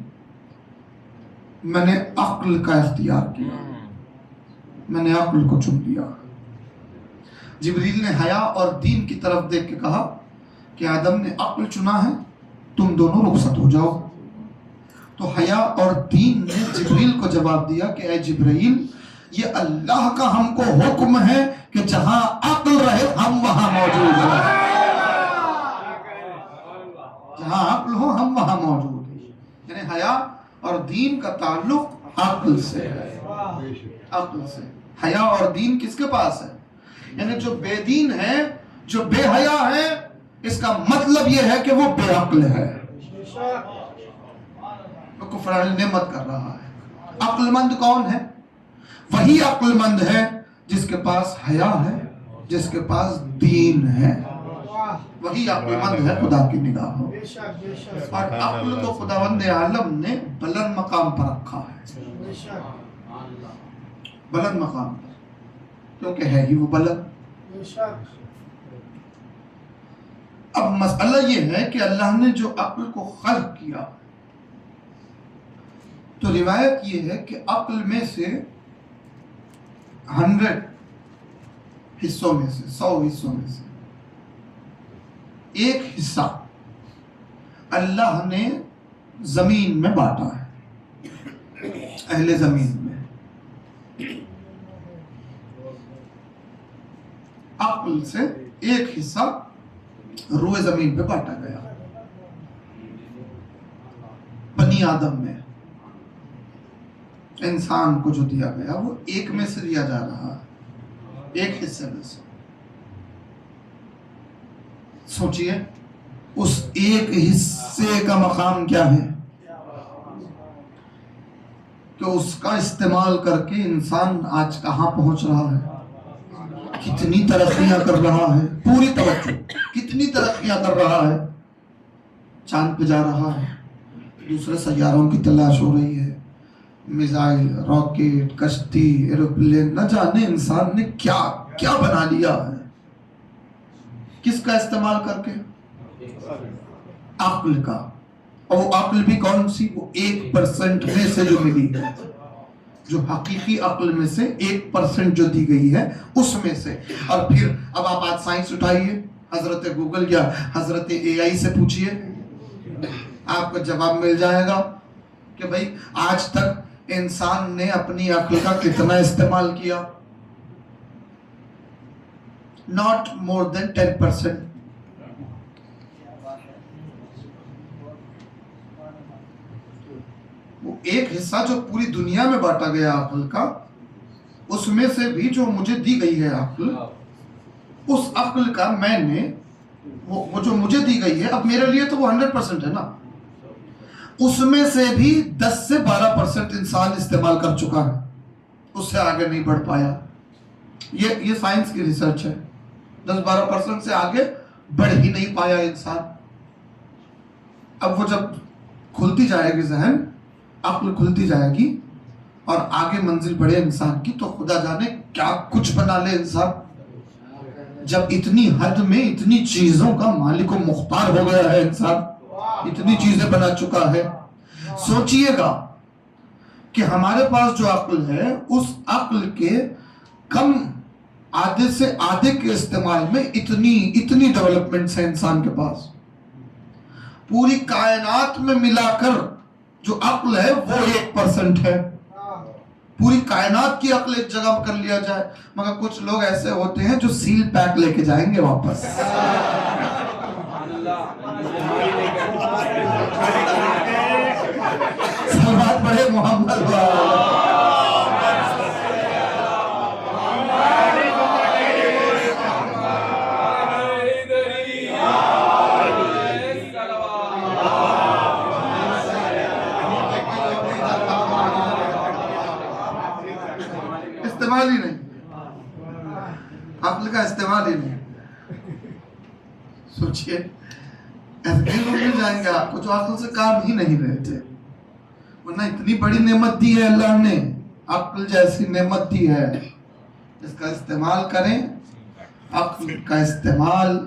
میں نے عقل کا اختیار کیا، میں نے عقل کو چن لیا۔ جبریل نے حیا اور دین کی طرف دیکھ کے کہا کہ آدم نے عقل چنا ہے، تم دونوں رخصت ہو جاؤ۔ تو حیا اور دین نے جبریل کو جواب دیا کہ اے جبریل یہ اللہ کا ہم کو حکم ہے کہ جہاں عقل رہے ہم وہاں موجود رہیں، جہاں عقل ہو ہم وہاں موجود ہیں۔ یعنی حیا اور دین کا تعلق عقل سے ہے، عقل سے۔ حیا اور دین کس کے پاس ہے؟ یعنی جو بے دین ہے، جو بے حیا ہے، اس کا مطلب یہ ہے کہ وہ بے عقل ہے، وہ کفران نعمت کر رہا ہے۔ عقل مند کون ہے؟ وہی عقل مند ہے جس کے پاس حیا ہے، جس کے پاس دین ہے، وہی عقل مند ہے خدا کی نگاہ ہو۔ اور عقل کو خداوند عالم نے بلند مقام پر رکھا ہے، بلند مقام پر، کیونکہ ہے ہی وہ بلند۔ اب مسئلہ یہ ہے کہ اللہ نے جو عقل کو خلق کیا، تو روایت یہ ہے کہ عقل میں سے 100 حصوں میں سے، 100 حصوں میں سے ایک حصہ اللہ نے زمین میں بانٹا ہے، اہل زمین میں۔ عقل سے ایک حصہ روئے زمین پہ بانٹا گیا، بنی آدم میں انسان کو جو دیا گیا وہ ایک میں سے دیا جا رہا ہے، ایک حصے میں سے۔ سوچئے اس ایک حصے کا مقام کیا ہے کہ اس کا استعمال کر کے انسان آج کہاں پہنچ رہا ہے، کتنی ترقیاں کر رہا ہے، پوری توجہ، کتنی ترقیاں کر رہا ہے، چاند پہ جا رہا ہے، دوسرے سیاروں کی تلاش ہو رہی ہے، میزائل، راکٹ، کشتی، ایروپلین، نہ جانے انسان نے کیا کیا بنا لیا ہے، کس کا استعمال کر کے؟ عقل کا۔ اور وہ عقل بھی کون سی؟ وہ 1% میں سے جو ملی ہے، جو حقیقی عقل میں سے 1% جو دی گئی ہے اس میں سے۔ اور پھر اب آپ آج سائنس اٹھائیے، حضرت گوگل یا حضرت AI سے پوچھئے، آپ کو جواب مل جائے گا کہ بھئی آج تک انسان نے اپنی عقل کا کتنا استعمال کیا؟ not more than 10%۔ وہ ایک حصہ جو پوری دنیا میں بانٹا گیا عقل کا، اس میں سے بھی جو مجھے دی گئی ہے عقل، اس عقل کا میں نے وہ جو مجھے دی گئی ہے، اب میرے لیے تو وہ 100% ہے نا، اس میں سے بھی 10 سے 12% انسان استعمال کر چکا ہے، اس سے آگے نہیں بڑھ پایا۔ یہ سائنس کی ریسرچ ہے، 10-12% سے آگے بڑھ ہی نہیں پایا انسان۔ اب وہ جب کھلتی جائے گی ذہن، عقل کھلتی جائے گی اور آگے منزل بڑھے انسان کی، تو خدا جانے کیا کچھ بنا لے انسان۔ جب اتنی حد میں اتنی چیزوں کا مالک و مختار ہو گیا ہے انسان، اتنی چیزیں بنا چکا ہے، سوچئے گا کہ ہمارے پاس جو عقل ہے، اس عقل کے کم آدھے سے آدھے کے استعمال میں اتنی ڈیولپمنٹس ہیں انسان کے پاس۔ پوری کائنات میں ملا کر جو عقل ہے وہ 1% ہے، پوری کائنات کی عقل ایک جگہ کر لیا جائے، مگر کچھ لوگ ایسے ہوتے ہیں جو سیل پیک لے کے جائیں گے واپس. سلوات پڑھے محمد استعمال ہی نہیں، عقل کا استعمال ہی نہیں. سوچئے ایسے لوگ مل جائیں گے آپ کو جو عقل سے کام ہی نہیں رہتے، ورنہ اتنی بڑی نعمت دی ہے اللہ نے، عقل جیسی نعمت دی ہے، اس کا استعمال کریں. عقل کا استعمال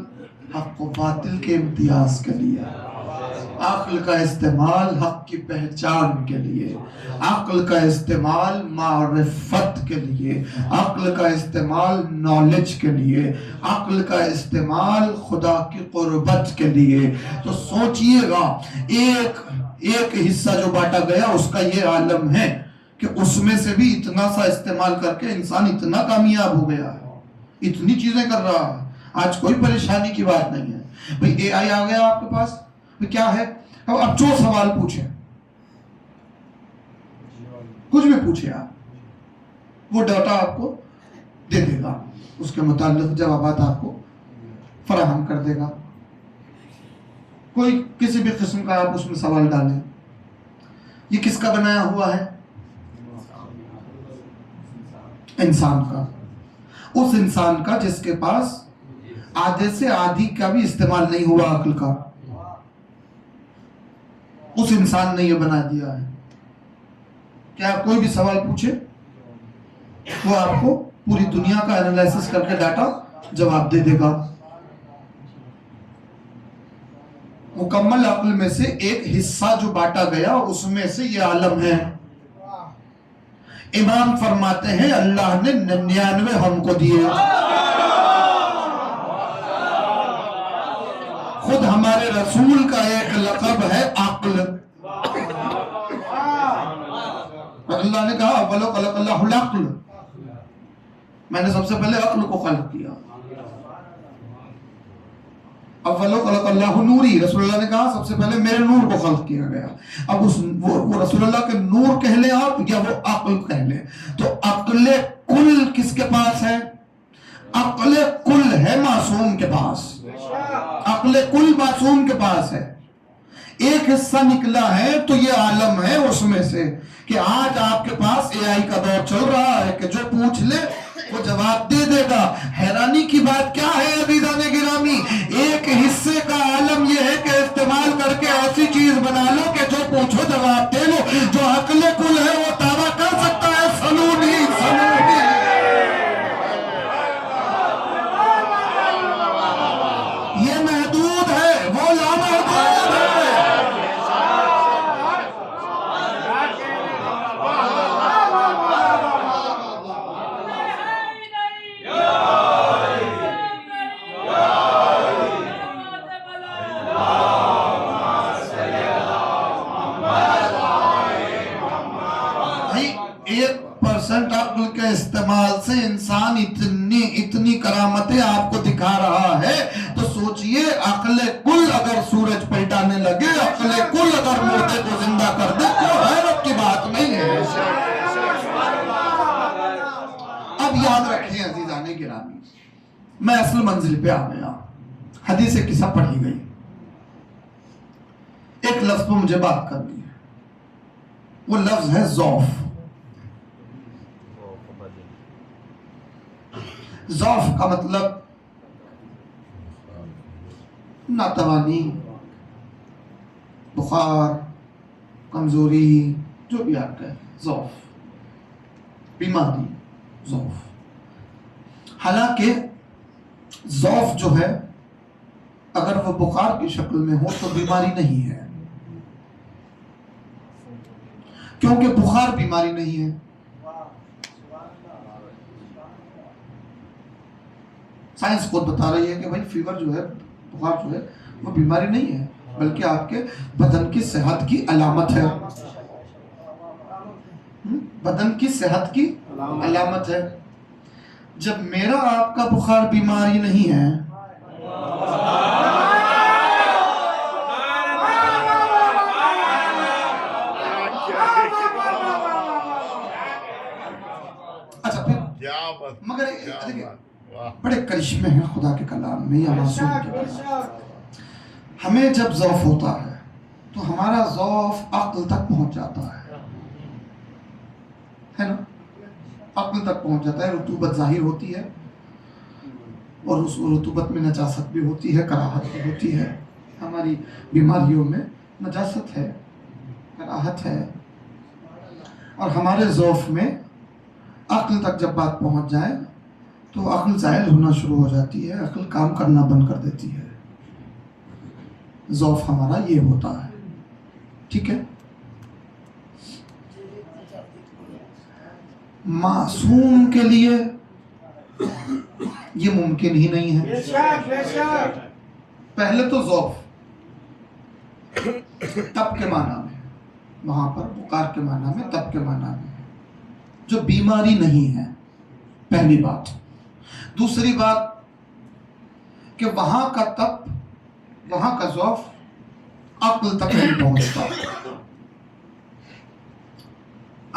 حق و باطل کے امتیاز کے لیے، عقل کا استعمال حق کی پہچان کے لیے، عقل کا استعمال معرفت کے لیے، عقل کا استعمال نالج کے لیے، عقل کا استعمال خدا کی قربت کے لیے. تو سوچئے گا ایک حصہ جو بانٹا گیا اس کا یہ عالم ہے کہ اس میں سے بھی اتنا سا استعمال کر کے انسان اتنا کامیاب ہو گیا ہے، اتنی چیزیں کر رہا ہے. آج کوئی پریشانی کی بات نہیں ہے. بھئی اے آئی آ گیا آپ کے پاس، کیا ہے؟ اب جو سوال پوچھیں، کچھ بھی پوچھیں آپ، وہ ڈیٹا آپ کو دے دے گا، اس کے متعلق جوابات آپ کو فراہم کر دے گا. کوئی کسی بھی قسم کا آپ اس میں سوال ڈالیں. یہ کس کا بنایا ہوا ہے؟ انسان کا. اس انسان کا جس کے پاس آدھے سے آدھی کا بھی استعمال نہیں ہوا عقل کا، اس انسان نے یہ بنا دیا ہے. کیا آپ کوئی بھی سوال پوچھے وہ آپ کو پوری دنیا کا انالیسس کر کے ڈاٹا جواب دے دے گا. مکمل عقل میں سے ایک حصہ جو بانٹا گیا اس میں سے یہ عالم ہے. امام فرماتے ہیں اللہ نے 99 ہم کو دیے. خود ہمارے رسول کا ایک لقب ہے عقل. اللہ نے کہا اولو خلق اللہ العقل، میں نے سب سے پہلے عقل کو خلق کیا. اولو خلق اللہ نوری، رسول اللہ نے کہا سب سے پہلے میرے نور کو خلق کیا گیا. اب وہ رسول اللہ کے نور کہہ لیں آپ یا وہ عقل کہہ لیں، تو عقل کل کس کے پاس ہے؟ عقل کل ہے معصوم کے پاس. عقل کل معصوم کے پاس ہے. ایک حصہ نکلا ہے تو یہ عالم ہے اس میں سے کہ آج آپ کے پاس اے آئی کا دور چل رہا ہے کہ جو پوچھ لے وہ جواب دے دے گا. حیرانی کی بات کیا ہے عزیزان گرامی؟ ایک حصے کا عالم یہ ہے کہ استعمال کر کے ایسی چیز بنا لو کہ جو پوچھو جواب دے لو. جو عقل کل ہے وہ دعویٰ کر سکتا ہے سلونی سلونی. یہ محدود ہے، وہ لامحدود ہے. عقل کے استعمال سے انسان اتنی کرامتیں آپ کو دکھا رہا ہے تو سوچئے عقل کل اگر سورج پلٹانے لگے، عقل کل اگر مردے کو زندہ کر دے تو حیرت کی بات نہیں ہے. اب یاد رکھیں عزیزان گرامی، میں اصل منزل پہ آ گیا. حدیث قصہ پڑھی گئی، ایک لفظ پہ مجھے بات کرنی ہے. وہ لفظ ہے ضعف. ضعف کا مطلب ناتوانی، بخار، کمزوری، جو بھی آپ کہیں، ضعف، بیماری، ضعف. حالانکہ ضعف جو ہے اگر وہ بخار کی شکل میں ہو تو بیماری نہیں ہے، کیونکہ بخار بیماری نہیں ہے. سائنس خود بتا رہی ہے کہ بھائی فیور جو ہے، بخار جو ہے، وہ بیماری نہیں ہے بلکہ آپ کے بدن کی صحت کی علامت ہے. بدن کی صحت کی علامت ہے. جب میرا آپ کا بخار بیماری نہیں ہے، اچھا پھر مگر دیکھیں بڑے کرشمے ہیں خدا کے کلام میں یا معصوم کے بارے. ہمیں جب ضعف ہوتا ہے تو ہمارا ضعف عقل تک پہنچ جاتا ہے نا، عقل تک پہنچ جاتا ہے. رطوبت ظاہر ہوتی ہے اور اس رطوبت میں نجاست بھی ہوتی ہے، کراہت بھی ہوتی ہے. ہماری بیماریوں میں نجاست ہے، کراہت ہے، اور ہمارے ضعف میں عقل تک جب بات پہنچ جائے تو عقل زائل ہونا شروع ہو جاتی ہے، عقل کام کرنا بند کر دیتی ہے. ضعف ہمارا یہ ہوتا ہے. ٹھیک ہے. معصوم کے لیے یہ ممکن ہی نہیں ہے. پہلے تو ضعف تب کے معنی میں، وہاں پر بخار کے معنی میں، تب کے معنی میں جو بیماری نہیں ہے، پہلی بات. دوسری بات کہ وہاں کا تب، وہاں کا ضعف عقل تک نہیں پہنچتا.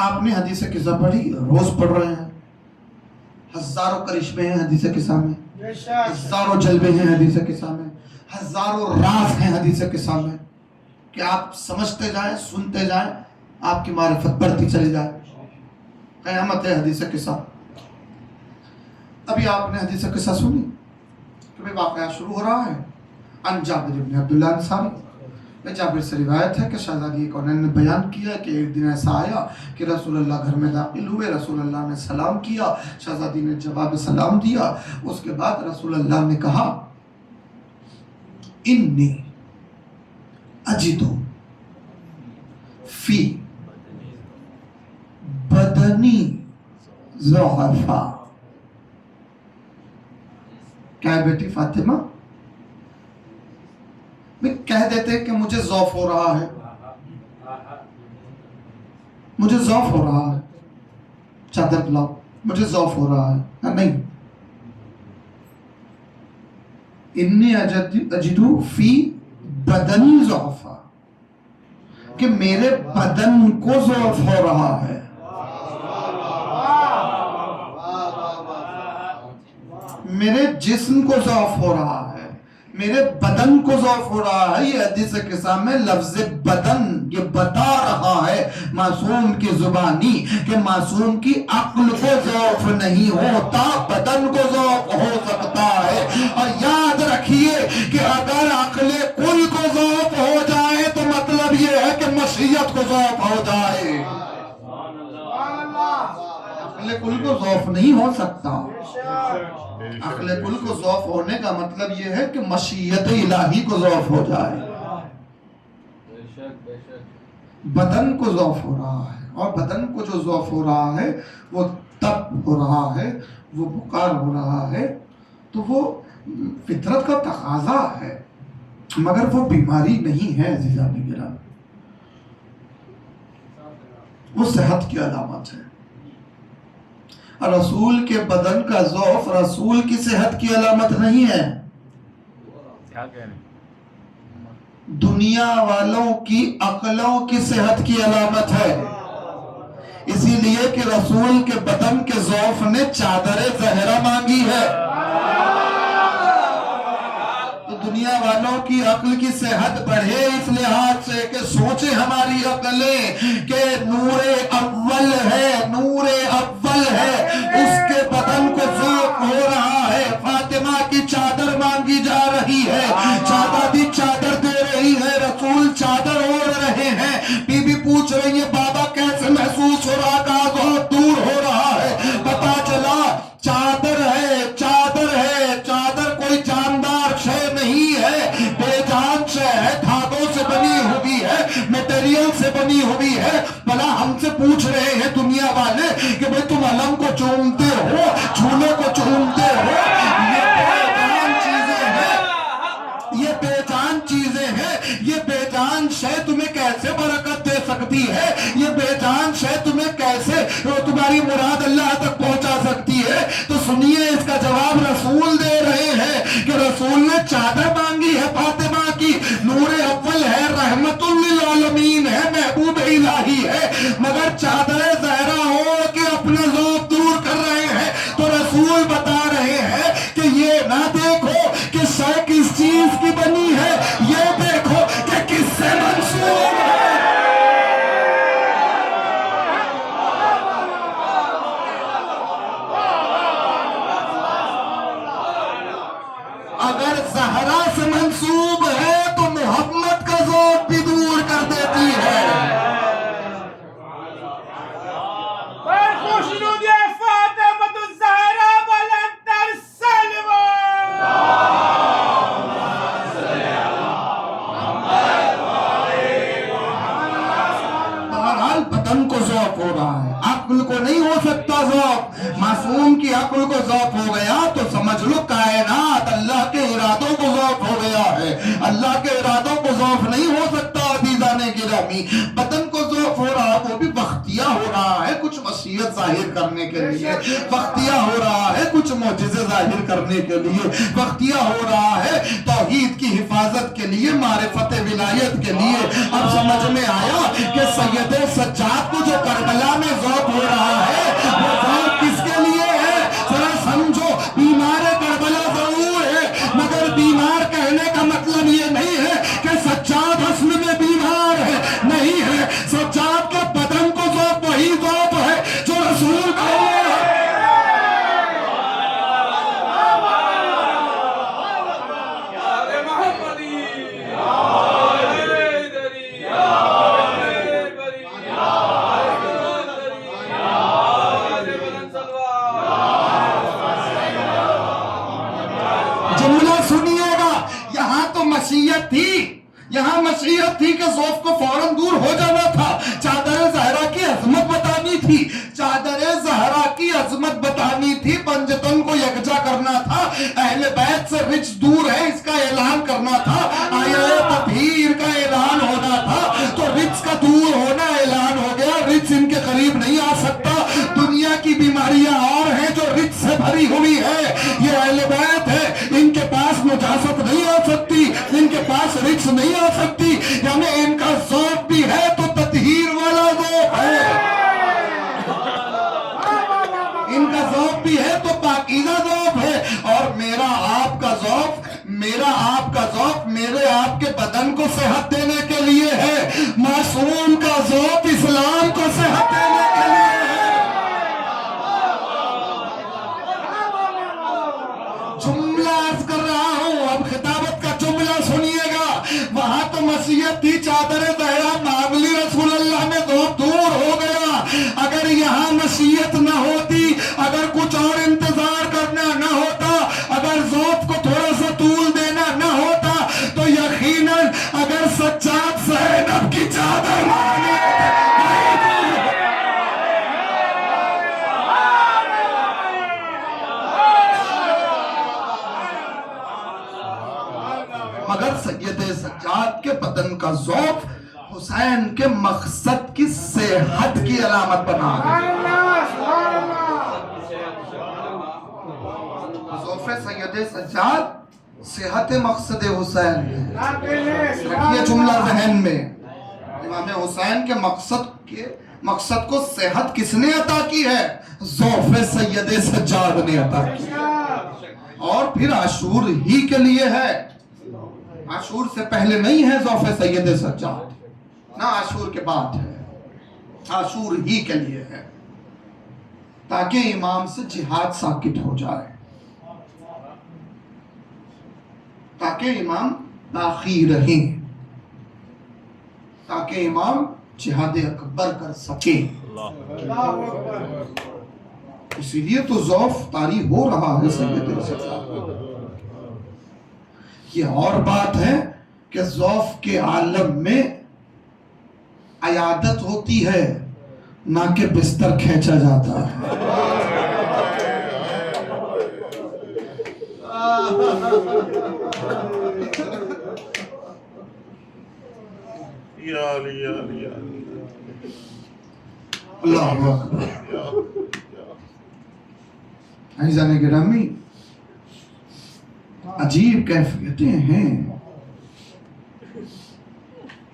آپ نے حدیث قصہ پڑھی، روز پڑھ رہے ہیں، ہزاروں کرشمے ہیں حدیث قصہ میں، ہزاروں جلوے ہیں حدیث قصہ میں، ہزاروں راز ہیں حدیث قصہ میں، کہ آپ سمجھتے جائیں، سنتے جائیں، آپ کی معرفت بڑھتی چلی جائے. قیامت ہے حدیث قصہ. ابھی آپ نے حدیث قصہ سنی کہ بھئی واقعہ شروع ہو رہا ہے. عن جابر بن عبداللہ انصاری، جابر سے روایت ہے کہ شہزادی کونین نے بیان کیا کہ ایک دن ایسا آیا کہ رسول اللہ گھر میں داخل ہوئے. رسول اللہ نے سلام کیا، شہزادی نے جواب سلام دیا. اس کے بعد رسول اللہ نے کہا انی اجدو فی بدنی ضعفا. کیا ہے بیٹی فاطمہ؟ میں کہہ دیتے کہ مجھے ضعف ہو رہا ہے، مجھے ضعف ہو رہا ہے، چادر لاؤ، مجھے ضعف ہو رہا ہے. نہیں، انی اجدو فی بدنی ضعفا، کہ میرے بدن کو ضعف ہو رہا ہے. میرے جسم کو ضعف ہو رہا ہے، میرے بدن کو ضعف ہو رہا ہے. یہ حدیث قصہ میں لفظ بدن یہ بتا رہا ہے معصوم کی زبانی کہ معصوم کی عقل کو ضعف نہیں ہوتا، بدن کو ضعف ہو سکتا ہے. اور یاد رکھیے کہ اگر عقل کل کو ضعف ہو جائے تو مطلب یہ ہے کہ مشیت کو ضعف ہو جائے. عقل کل کو ضعف نہیں ہو سکتا. عقل کل کو ضعف ہونے کا مطلب یہ ہے کہ مشیت الہی کو ضعف ہو جائے. بدن کو ضعف ہو رہا ہے، اور بدن کو جو ضعف ہو رہا ہے وہ تب ہو رہا ہے، وہ بخار ہو رہا ہے، تو وہ فطرت کا تقاضا ہے، مگر وہ بیماری نہیں ہے عزیزانی گرامی، وہ صحت کی علامت ہے. رسول کے بدن کا ضعف رسول کی صحت کی علامت نہیں ہے، دنیا والوں کی عقلوں کی صحت کی علامت ہے. اسی لیے کہ رسول کے بدن کے ضعف نے چادر زہرہ مانگی ہے. تو دنیا والوں کی عقل کی صحت بڑھے اس لحاظ سے کہ سوچے ہماری عقلیں کہ نور اول ہے، نور اول ہے، اس کے بدن کو ضعف ہو رہا ہے. فاطمہ کی چادر مانگی جا رہی ہے، شہزادی چادر دے رہی ہے، رسول چادر اوڑھ رہے ہیں. بی بی پوچھ رہی ہے بابا کیسے محسوس ہو رہا؟ کہا بہت دور ہو رہا ہے. پتا چلا چادر ہے، چادر ہے، چادر کوئی جاندار شے نہیں ہے، بے جان شے ہے، دھاگوں سے بنی ہوئی ہے، میٹیریل سے بنی ہوئی ہے. بھلا ہم سے پوچھ رہے ہیں دنیا والے کہ بھئی تم علم کو چومتے ہو، جھولے کو چومتے ہو، یہ بے جان چیزیں ہیں، یہ بے جان چیزیں ہیں، یہ بے جان شے تمہیں کیسے برکت دے سکتی ہے؟ یہ بے جان شے تمہیں کیسے الہی ہے، مگر چادر زہرا اوڑھ کے اپنا ذوق دور کر رہے ہیں. تو رسول بتا رہے ہیں کہ یہ نہ دیکھو کہ شے کس چیز کی بنی ہے، یہ دیکھو کہ کس سے منسوب ہے. اگر زہرا سے منسوب ہے تو محمد کا ذوق بھی دور کر دیتی ہے. خوشنود فاطمة الزهراء بلند السلوى. بہرحال بدن کو ذوق ہو رہا ہے، عقل کو نہیں ہو سکتا ذوق. معصوم کی عقل کو ذوق ہو گیا تو سمجھ لو کائنات اللہ کے ارادوں کو ذوق ہو گیا ہے. اللہ کے ارادوں کو ذوق نہیں ہو سکتا. عزیزان گرامی، بدن کو ذوق ہو رہا، وہ بھی وقتیہ ہو رہا ہے کچھ مشیت ظاہر کرنے کے لیے، وقتیہ ہو رہا ہے کچھ معجزے ظاہر کرنے کے لیے، وقتیہ ہو رہا ہے توحید کی حفاظت کے لیے، معرفت ولایت کے لیے. اب سمجھ میں آیا کہ سید سجاد کو جو کربلا میں ذوق ہو رہا ہے وہ ذوق کس کے لیے ہے؟ ذرا سمجھو. بیمار کربلا ضرور ہے، مگر بیمار کہنے کا مطلب یہ نہیں ہے کہ سجاد اصل میں بیمار ہے، نہیں ہے. سجاد کے بدن کو ذوق وہی ذوق ہے جو رسول کا ہے. جملہ سنیے گا، یہاں تو مشیت تھی، یہاں مشیت تھی کہ ذوق کو فوراً دور ہو جانا تھا. چادر زہرا کی عظمت بتانی تھی، چادر زہرا کی عظمت بتانی تھی. پنجتن کو یکجا کرنا تھا، اہل بیت سے رچ دور ہے اس کا اعلان کرنا تھا، آیا تطہیر کا اعلان ہونا تھا. تو رچ کا دور ہونا اعلان ہو گیا، رچ ان کے قریب نہیں آ سکتا. دنیا کی بیماریاں اور ہیں جو رچ سے بھری ہوئی ہے، یہ اہل بیت ہے، ان کے پاس نجاست نہیں آ سکتی، ان کے پاس رچ نہیں آ سکتی. یعنی ان کا ذوق بھی ہے تو تطہیر والا ذوق ہے، ان کا ذوق بھی ہے تو پاکیزہ ذوق ہے. اور میرا آپ کا ذوق میرے آپ کے بدن کو صحت دینے کے لیے ہے، معصوم کا ذوق اسلام کو صحت دینے کے لیے ہے. جملہ عرض کر رہا ہوں، اب خطابت کا جملہ سنیے گا. وہاں تو مسیحت تھی، چادر زہرا معاملی رسول اللہ میں ذوق دور ہو گیا. اگر یہاں مسیحت نہ ہوتی، اگر کچھ اور انتظار کرنا نہ ہوتا، اگر ذوق کو تھوڑا سا طول دینا نہ ہوتا، تو یقیناً اگر سجاد زینب کی چادر مگر سید سجاد کے بدن کا ذوق حسین کے مقصد کی صحت کی علامت بنا ہے. ذوق سید سجاد صحت مقصد حسین ہے. رکھیے جملہ ذہن میں، امام حسین کے مقصد کو صحت کس نے عطا کی ہے؟ ذوق سید سجاد نے عطا کی، اور پھر عاشور ہی کے لیے ہے. عاشور سے پہلے نہیں ہے ذوق سید سجاد، نہ عاشور کے بعد ہے، عاشور ہی کے لیے ہے، تاکہ امام سے جہاد ساکت ہو جائے، تاکہ امام باقی رہیں، تاکہ امام جہاد اکبر کر سکے. اسی لیے تو ذوق طاری ہو رہا ہے سید سجاد. یہ اور بات ہے کہ ذوق کے عالم میں عیادت ہوتی ہے، نہ کہ بستر کھینچا جاتا ہے. اللہ اکبر. عزیزان گرامی، عجیب کیفیتیں ہیں.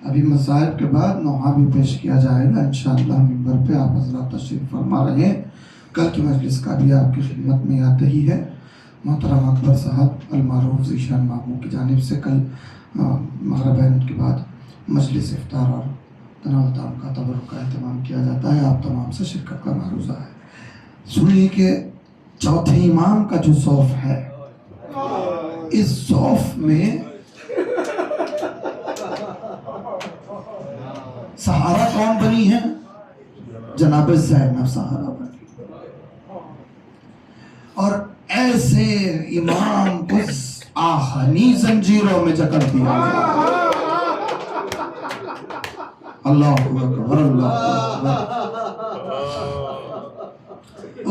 ابھی مصائب کے بعد نوحہ بھی پیش کیا جائے گا انشاءاللہ منبر پہ آپ حضرات تشریف فرما رہے ہیں. کل کی مجلس کا بھی آپ کی خدمت میں یاد ہی ہے. محترم اکبر صاحب المعروف ذیشان ماموں کی جانب سے کل مغربین کے بعد مجلس افطار اور تناول تعام کا تبرک کا اہتمام کیا جاتا ہے. آپ تمام سے شرکت کا معروضہ ہے. سنیے کہ چوتھے امام کا جو صوف ہے، اس صوف میں سہارا کون بنی ہے؟ جناب زینب سہارا بنی. اور ایسے امام کو آہنی زنجیروں میں جکڑ دیا گیا. اللہ اکبر اللہ اکبر.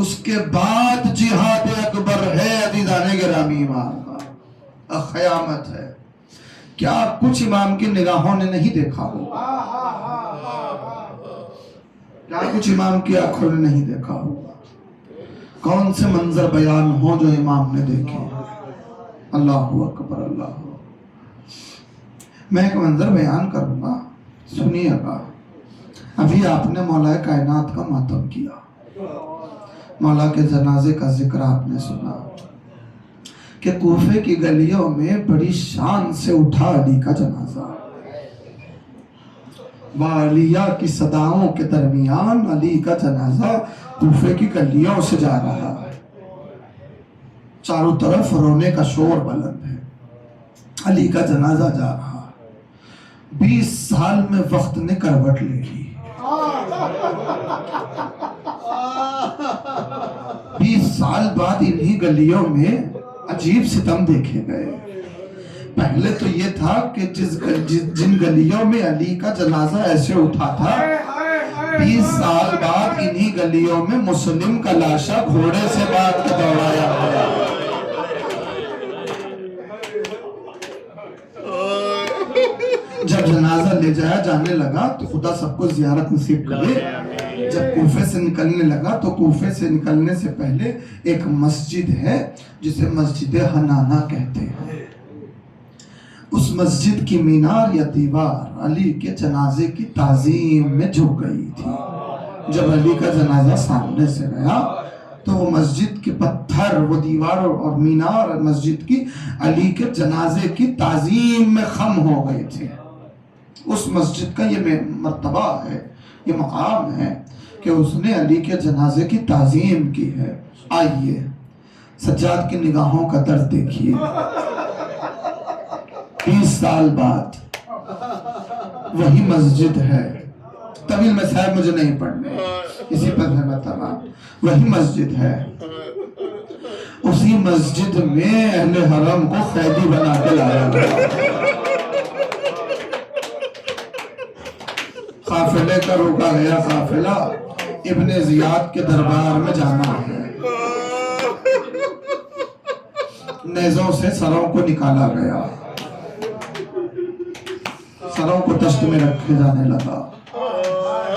اس کے بعد جہاد اکبر ہے عزیزان گرامی امام کا. قیامت ہے. کیا کچھ امام کی نگاہوں نے نہیں دیکھا ہوگا؟ کیا کچھ امام کی آنکھوں نے نہیں دیکھا ہوگا؟ کون سے منظر بیان ہوں جو امام نے دیکھے؟ اللہ اکبر اللہ. میں ایک منظر بیان کروں گا، سنیے گا. ابھی آپ نے مولا کائنات کا ماتم کیا، مولا کے جنازے کا ذکر آپ نے سنا کہ کوفے کی گلیوں میں بڑی شان سے اٹھا علی کا جنازہ. والیہ کی صداؤں کے درمیان علی کا جنازہ کوفے کی گلیوں سے جا رہا ہے. چاروں طرف رونے کا شور بلند ہے. علی کا جنازہ جا رہا. 20 سال میں وقت نے کروٹ لے لی. 20 سال بعد انہی گلیوں میں عجیب ستم دیکھے گئے. پہلے تو یہ تھا کہ جن گلیوں میں علی کا جنازہ ایسے اٹھا تھا، 20 سال بعد انہی گلیوں میں مسلم کا لاشا گھوڑے سے بات کے دوڑایا گیا. جب جنازہ لے جایا جانے لگا تو خدا سب کو زیارت نصیب کرے. جب کوفے سے نکلنے لگا تو کوفے سے نکلنے سے پہلے ایک مسجد ہے جسے مسجد حنانہ کہتے ہیں. اس مسجد کی مینار یا دیوار علی کے جنازے کی تعظیم میں جھک گئی تھی. جب علی کا جنازہ سامنے سے گیا تو وہ مسجد کے پتھر، وہ دیوار اور مینار مسجد کی علی کے جنازے کی تعظیم میں خم ہو گئے تھے. اس مسجد کا یہ مرتبہ ہے، یہ مقام ہے کہ اس نے علی کے جنازے کی تعظیم کی ہے. آئیے سجاد کی نگاہوں کا درد دیکھیے. 20 سال بعد وہی مسجد ہے. طویل میں صاحب مجھے نہیں پڑھنے، اسی پر میں بتاؤں. وہی مسجد ہے. اسی مسجد میں اہل حرم کو قیدی بنا کے لایا گیا. قافلے کا روکا گیا قافلہ ابن زیاد کے دربار میں جانا ہے. نیزوں سے سروں کو نکالا گیا، سروں کو تشت میں رکھے جانے لگا.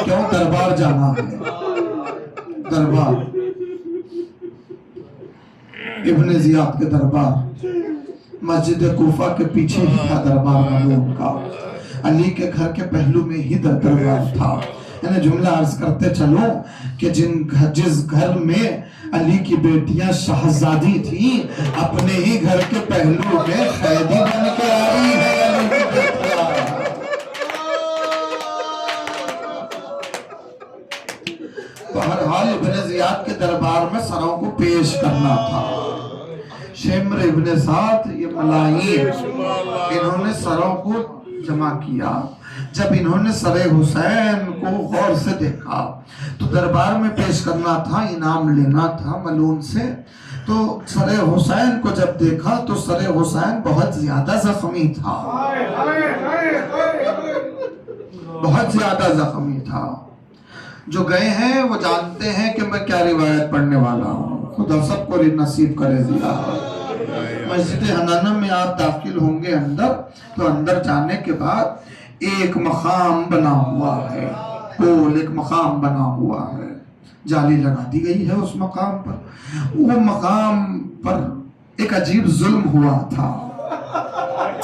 کیوں؟ دربار جانا ہے. دربار ابن زیاد کے دربار مسجد کوفہ کے پیچھے ہی تھا دربار ملون کا. علی کے گھر کے پہلو میں ہی دربار تھا. یعنی جملہ عرض کرتے چلو کہ جس گھر میں علی کی بیٹیاں شہزادی تھیں، اپنے ہی گھر کے پہلو میں قیدی بن کے آئی ہے علی کی بیٹیاں. بہرحال ابن زیاد کے دربار میں سروں کو پیش کرنا تھا. شمر ابن سعد یہ ملائین، انہوں نے سروں کو جمع کیا. جب انہوں نے سر حسین کو غور سے دیکھا تو دربار میں پیش کرنا تھا، انعام لینا تھا ملون سے. تو سر حسین کو جب دیکھا تو سر حسین بہت زیادہ زخمی تھا، بہت زیادہ زخمی تھا. جو گئے ہیں وہ جانتے ہیں کہ میں کیا روایت پڑھنے والا ہوں. خدا سب کو نصیب کرے دیا. مسجد حنانہ میں آپ داخل ہوں گے اندر، تو اندر جانے کے بعد ایک مقام بنا ہوا ہے، پول ایک مقام بنا ہوا ہے. جالی لگا دی گئی ہے اس مقام پر. وہ مقام پر ایک عجیب ظلم ہوا تھا.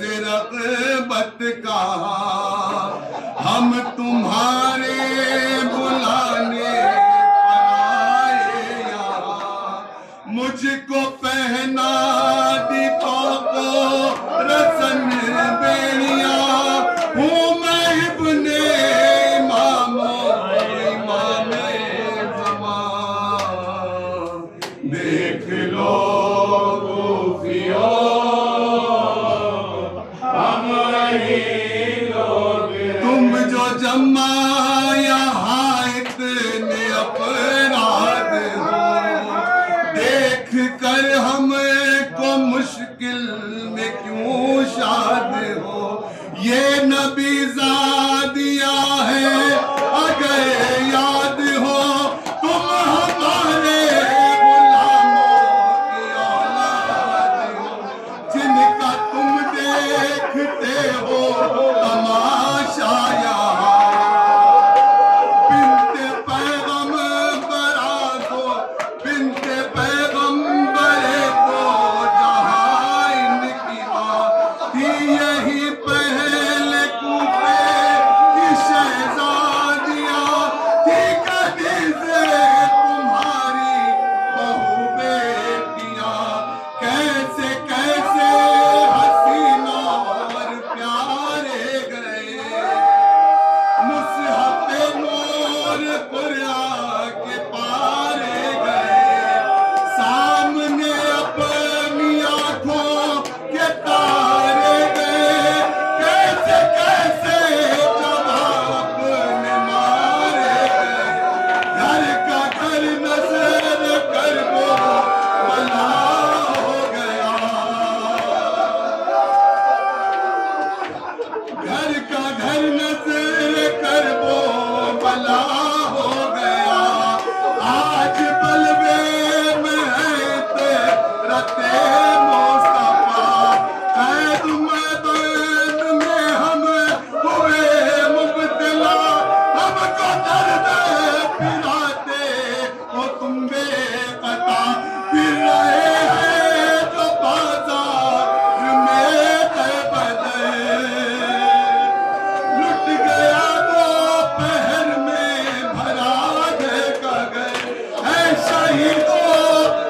سے رغبت کا ہم تمہارے بلانے آئے یہاں مجھ کو پہنا دی تو رسن بیڑیاں ہوں میں ابن امام زمان دیکھ لو تم جو جمع یہاں اتنے افراد ہو دیکھ کر ہم کو مشکل میں کیوں شاد ہو یہ نبی زادیا ہے اگر یاد ہو تم ہمارے غلاموں کی اولاد ہو جن کا تم دیکھتے ہو تماشا یہاں بنت پیغمبر کو بنت پیغمبر کو جہاں ان کی ماں تھی یہی پہلے کوفے کی شہزادیاں تھی کبھی سے تمہاری بہو بیٹیاں کیسے کیسے حسینہ اور پیارے گئے مصحف نور قرآن کے پارے گئے سامنے اپنی آنکھوں کے تارے گئے کیسے کیسے جب اپنے مارے گئے گھر کا گھر نظر کر وہ بلا ہو گیا گھر کا گھر نظر کر وہ بلا ہو گیا آج بلوے میں ہے تیرا مصطفیٰ قید میدان میں ہم ہوئے مبتلا ہم کو درد پھراتے ہو تم بے قطع پھر رہے ہیں جو بازار میں بدر لٹ گیا دوپہر میں بھرا دے کاغذ اے شہیدوں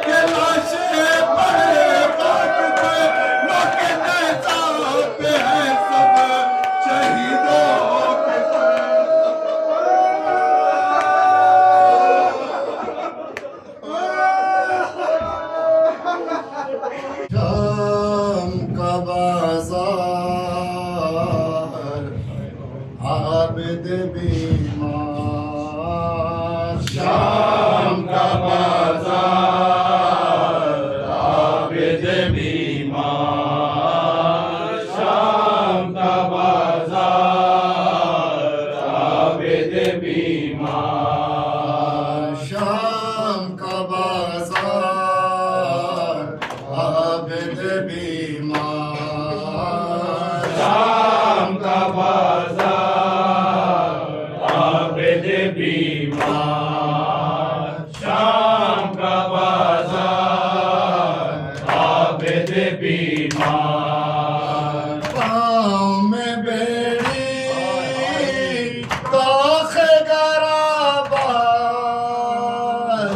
کے لاشیں پڑے خاک پہ موقع نیزہ پہ ہے سب شہیدوں کے شام کا بازار عابد بیمار شام کا بازار عابد بیمار شام کا بازار عابد بیمار شام کا بازار عابد بیمار شام کا بازار عابد بیمار شام کا بازار عابد بیمار پاؤں میں بیڑی داخ گرابا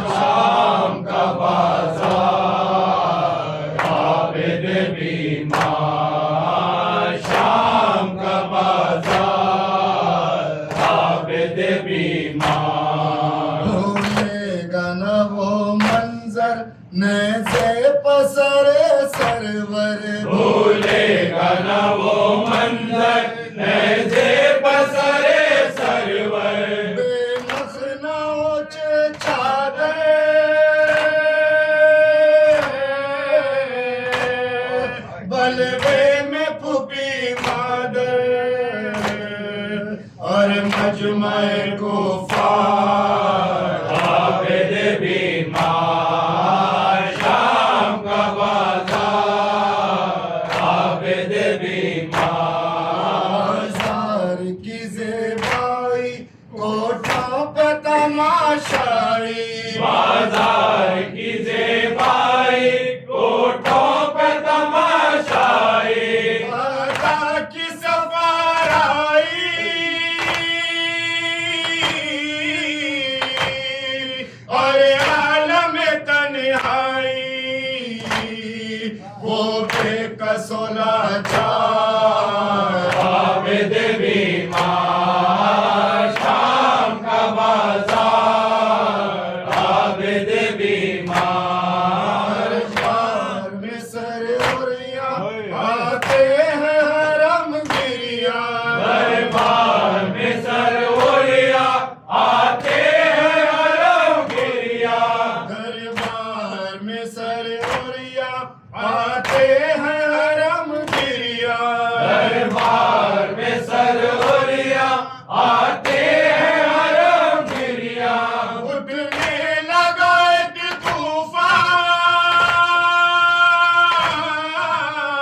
شام کا بازار عابد بیمار شام کا بازار عابد بیمار بھولے گا نہ وہ منظر نیزے پسر سرور بھولے گا نہ وہ منظر نیزے پسر سرور بے نخنوں چادر بلوے میں پھوپھی مادر اور مجمع کفار عابد بیمار شام کا بازار عابد بیمار زار کی زیبائی کوٹھوں پہ تماشائی بازار کی زیبائی کوٹھوں پہ تماشائی کی سفر آئی اور عالم تنہائی وہ بے کس و لاچار عابد بیمار شام کا بازار عابد بیمار شام میں سر اوریا آتے ہیں حرم گریا دربار میں سر اوریا آتے ہیں حرم گریا دربار میں سر اوریا آتے ہیں حرم گریا دربار میں سر اوریا آتے ہیں حرم گریا اٹھنے لگا ایک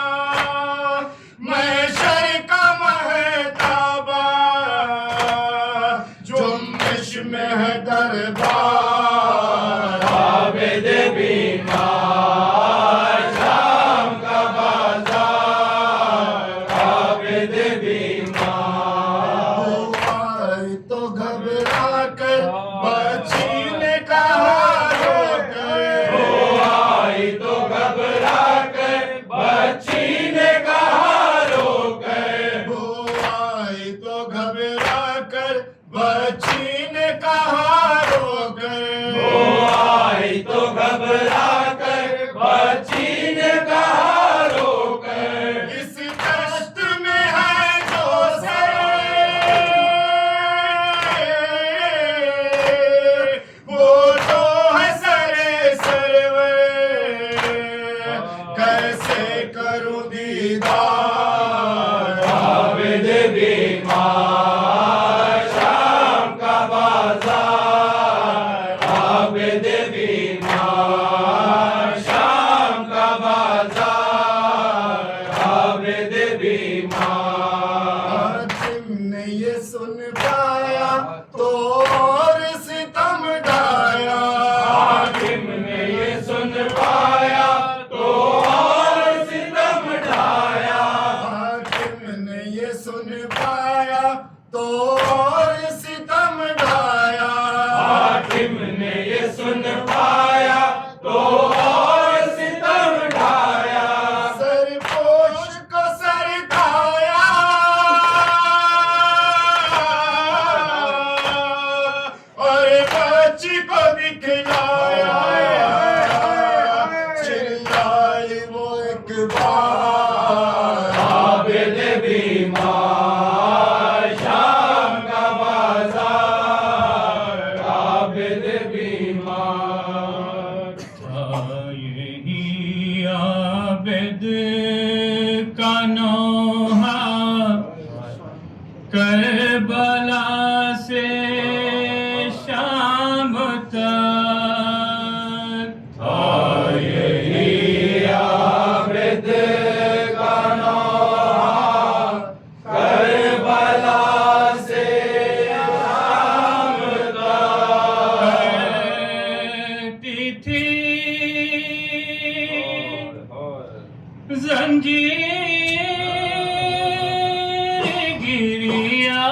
طوفان محشر کا مہتابہ جنبش میں ہے دربار عابد بیمار شام کا بازار عابد بیمار وہ آئی تو گھبرا کر بچی نے کہا رو کر وہ آئی تو گھبرا کر بچی نے کہا رو کر وہ آئی تو گھبرا کر بچی نے کہا رو کر وہ آئی تو گھبرا کر بچی نے کہا رو کر اس دشت میں ہے جو سے وہ جو ہے سرے سرور کیسے کروں دیدار عابد بیمار شام کا بازار عابد بیمار شام کا بازار عابد بیمار حاتم نے یہ سن پایا تو اور ستم ڈھایا حاتم نے یہ سن پایا تو اور ستم ڈھایا حاتم نے یہ سن پایا تو اور ستم ڈھایا حاتم نے یہ سن پایا تو اور ستم ڈھایا سرپوش کو سر کھایا اور بچی کو دکھلایا چلائی وہ ایک بار عابد بیمار شام کا بازار عابد بیمار یہی عابد کا نوحہ کربلا سے شام تک یہی عابد کا نوحہ کربلا سے شام تک کرتی تھی زنجیر گریا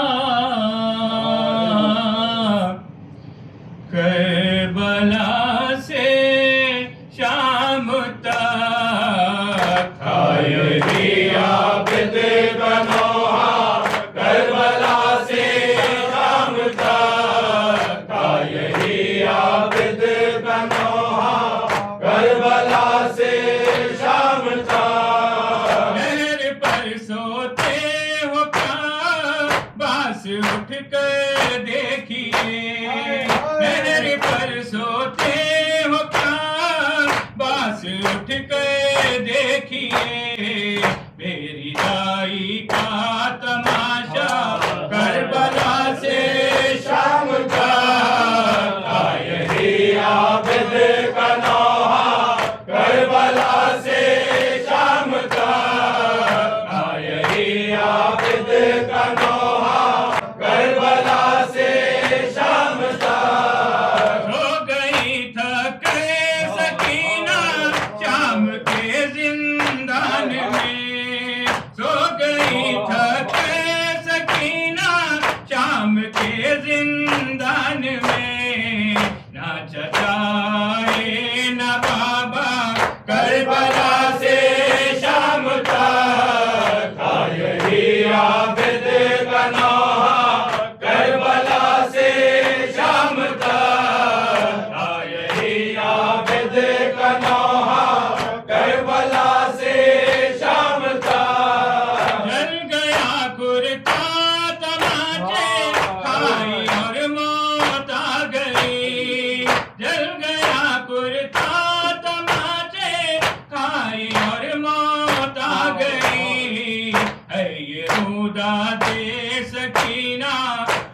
خدا دے سکینہ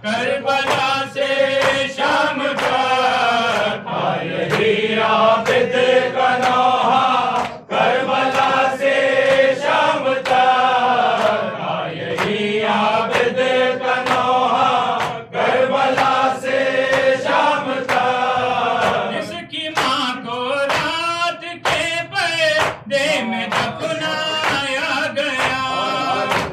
کربلا سے شام تک یہی عابد کا نوحہ کربلا سے شام تک یہی عابد کا نوحہ کربلا سے شام تک جس کی ماں کو رات کے پردے میں دفنایا گیا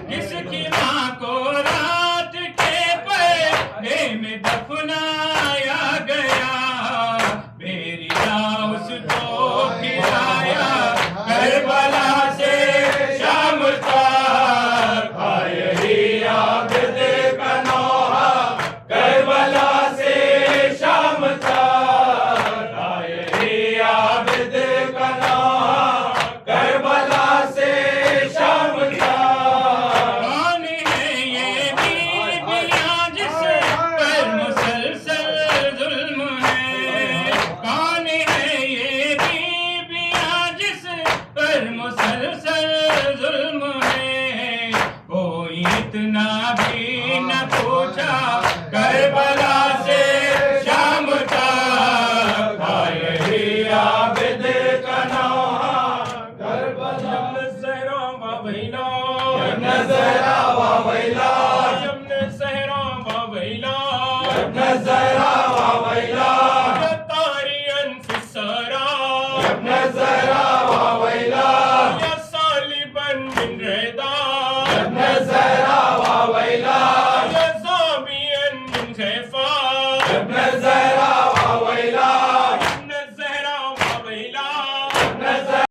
جس کی ماں کو رات کے پردے میں دفنایا گیا میری اس کو گرایا کربلا سے شام تک یہی عابد کا نوحہ کربلا سے شام تک یہی عابد کا نوحہ کربلا سے شام تک کون ہے یہ بیویاں جس پر مسلسل ظلم ہے کون ہے یہ بیویاں جس پر مسلسل ظلم ہے کوئی اتنا بھی نہ پوچھا کربلا سے شام تک یہی عابد کا نوحہ کربلا زہرا و ویلا زہرا و ویلا زہرا و ویلا زہرا و ویلا